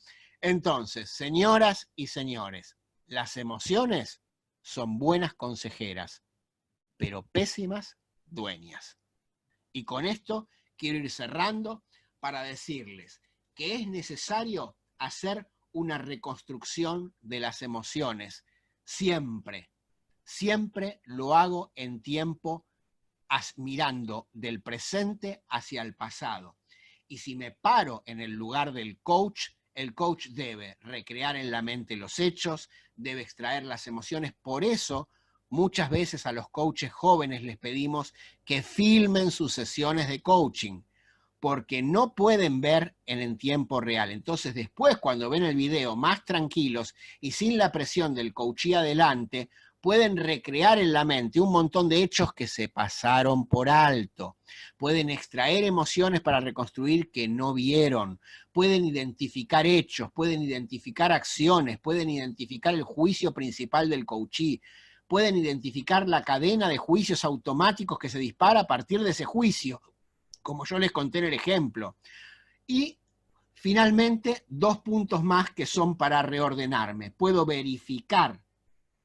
Entonces, señoras y señores, las emociones son buenas consejeras, pero pésimas dueñas. Y con esto quiero ir cerrando para decirles que es necesario hacer una reconstrucción de las emociones. Siempre, siempre lo hago en tiempo mirando del presente hacia el pasado. Y si me paro en el lugar del coach, el coach debe recrear en la mente los hechos, debe extraer las emociones. Por eso, muchas veces a los coaches jóvenes les pedimos que filmen sus sesiones de coaching, porque no pueden ver en el tiempo real. Entonces después, cuando ven el video más tranquilos y sin la presión del coachee adelante, pueden recrear en la mente un montón de hechos que se pasaron por alto. Pueden extraer emociones para reconstruir que no vieron. Pueden identificar hechos, pueden identificar acciones, pueden identificar el juicio principal del coachee. Pueden identificar la cadena de juicios automáticos que se dispara a partir de ese juicio, como yo les conté en el ejemplo. Y finalmente, 2 puntos más que son para reordenarme. Puedo verificar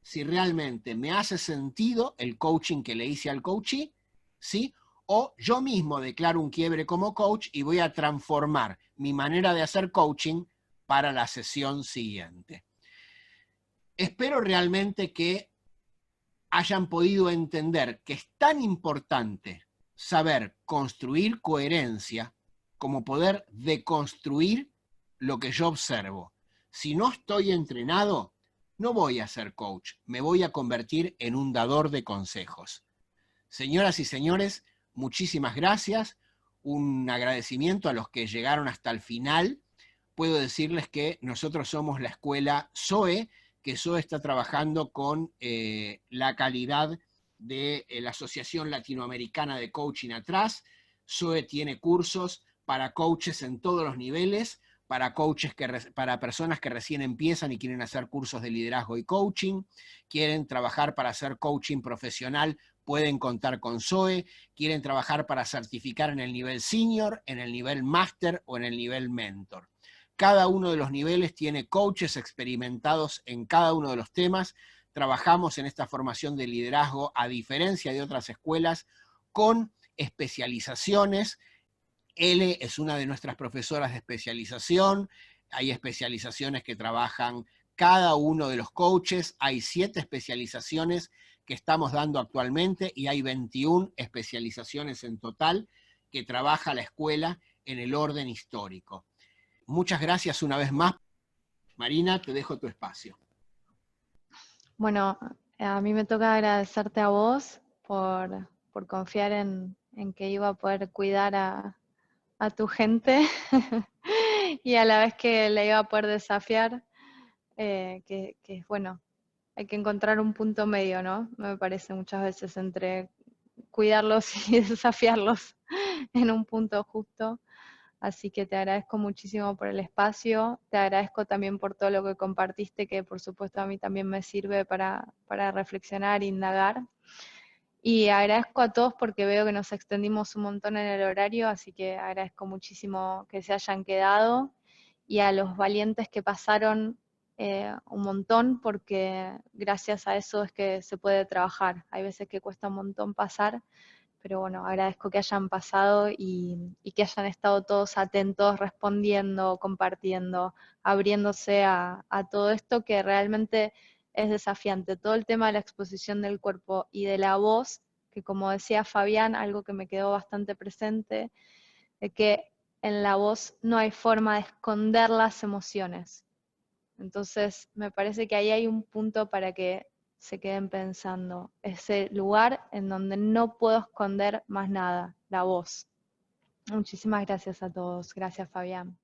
si realmente me hace sentido el coaching que le hice al coachee, ¿sí? O yo mismo declaro un quiebre como coach y voy a transformar mi manera de hacer coaching para la sesión siguiente. Espero realmente que hayan podido entender que es tan importante saber construir coherencia como poder deconstruir lo que yo observo. Si no estoy entrenado, no voy a ser coach, me voy a convertir en un dador de consejos. Señoras y señores, muchísimas gracias. Un agradecimiento a los que llegaron hasta el final. Puedo decirles que nosotros somos la escuela SOE, que SOE está trabajando con la calidad de la Asociación Latinoamericana de Coaching atrás. SOE tiene cursos para coaches en todos los niveles, para personas que recién empiezan y quieren hacer cursos de liderazgo y coaching, quieren trabajar para hacer coaching profesional, pueden contar con SOE, quieren trabajar para certificar en el nivel senior, en el nivel máster o en el nivel mentor. Cada uno de los niveles tiene coaches experimentados en cada uno de los temas. Trabajamos en esta formación de liderazgo, a diferencia de otras escuelas, con especializaciones. L es una de nuestras profesoras de especialización. Hay especializaciones que trabajan cada uno de los coaches. Hay 7 especializaciones que estamos dando actualmente y hay 21 especializaciones en total que trabaja la escuela en el orden histórico. Muchas gracias una vez más. Marina, te dejo tu espacio. Bueno, a mí me toca agradecerte a vos por confiar en que iba a poder cuidar a tu gente y a la vez que la iba a poder desafiar, que bueno, hay que encontrar un punto medio, ¿no? Me parece muchas veces entre cuidarlos y desafiarlos en un punto justo. Así que te agradezco muchísimo por el espacio, te agradezco también por todo lo que compartiste, que por supuesto a mí también me sirve para reflexionar, indagar. Y agradezco a todos porque veo que nos extendimos un montón en el horario, así que agradezco muchísimo que se hayan quedado. Y a los valientes que pasaron un montón, porque gracias a eso es que se puede trabajar. Hay veces que cuesta un montón pasar, pero bueno, agradezco que hayan pasado y que hayan estado todos atentos, respondiendo, compartiendo, abriéndose a todo esto que realmente es desafiante. Todo el tema de la exposición del cuerpo y de la voz, que como decía Fabián, algo que me quedó bastante presente, de que en la voz no hay forma de esconder las emociones. Entonces, me parece que ahí hay un punto para que se queden pensando, ese lugar en donde no puedo esconder más nada, la voz. Muchísimas gracias a todos. Gracias, Fabián.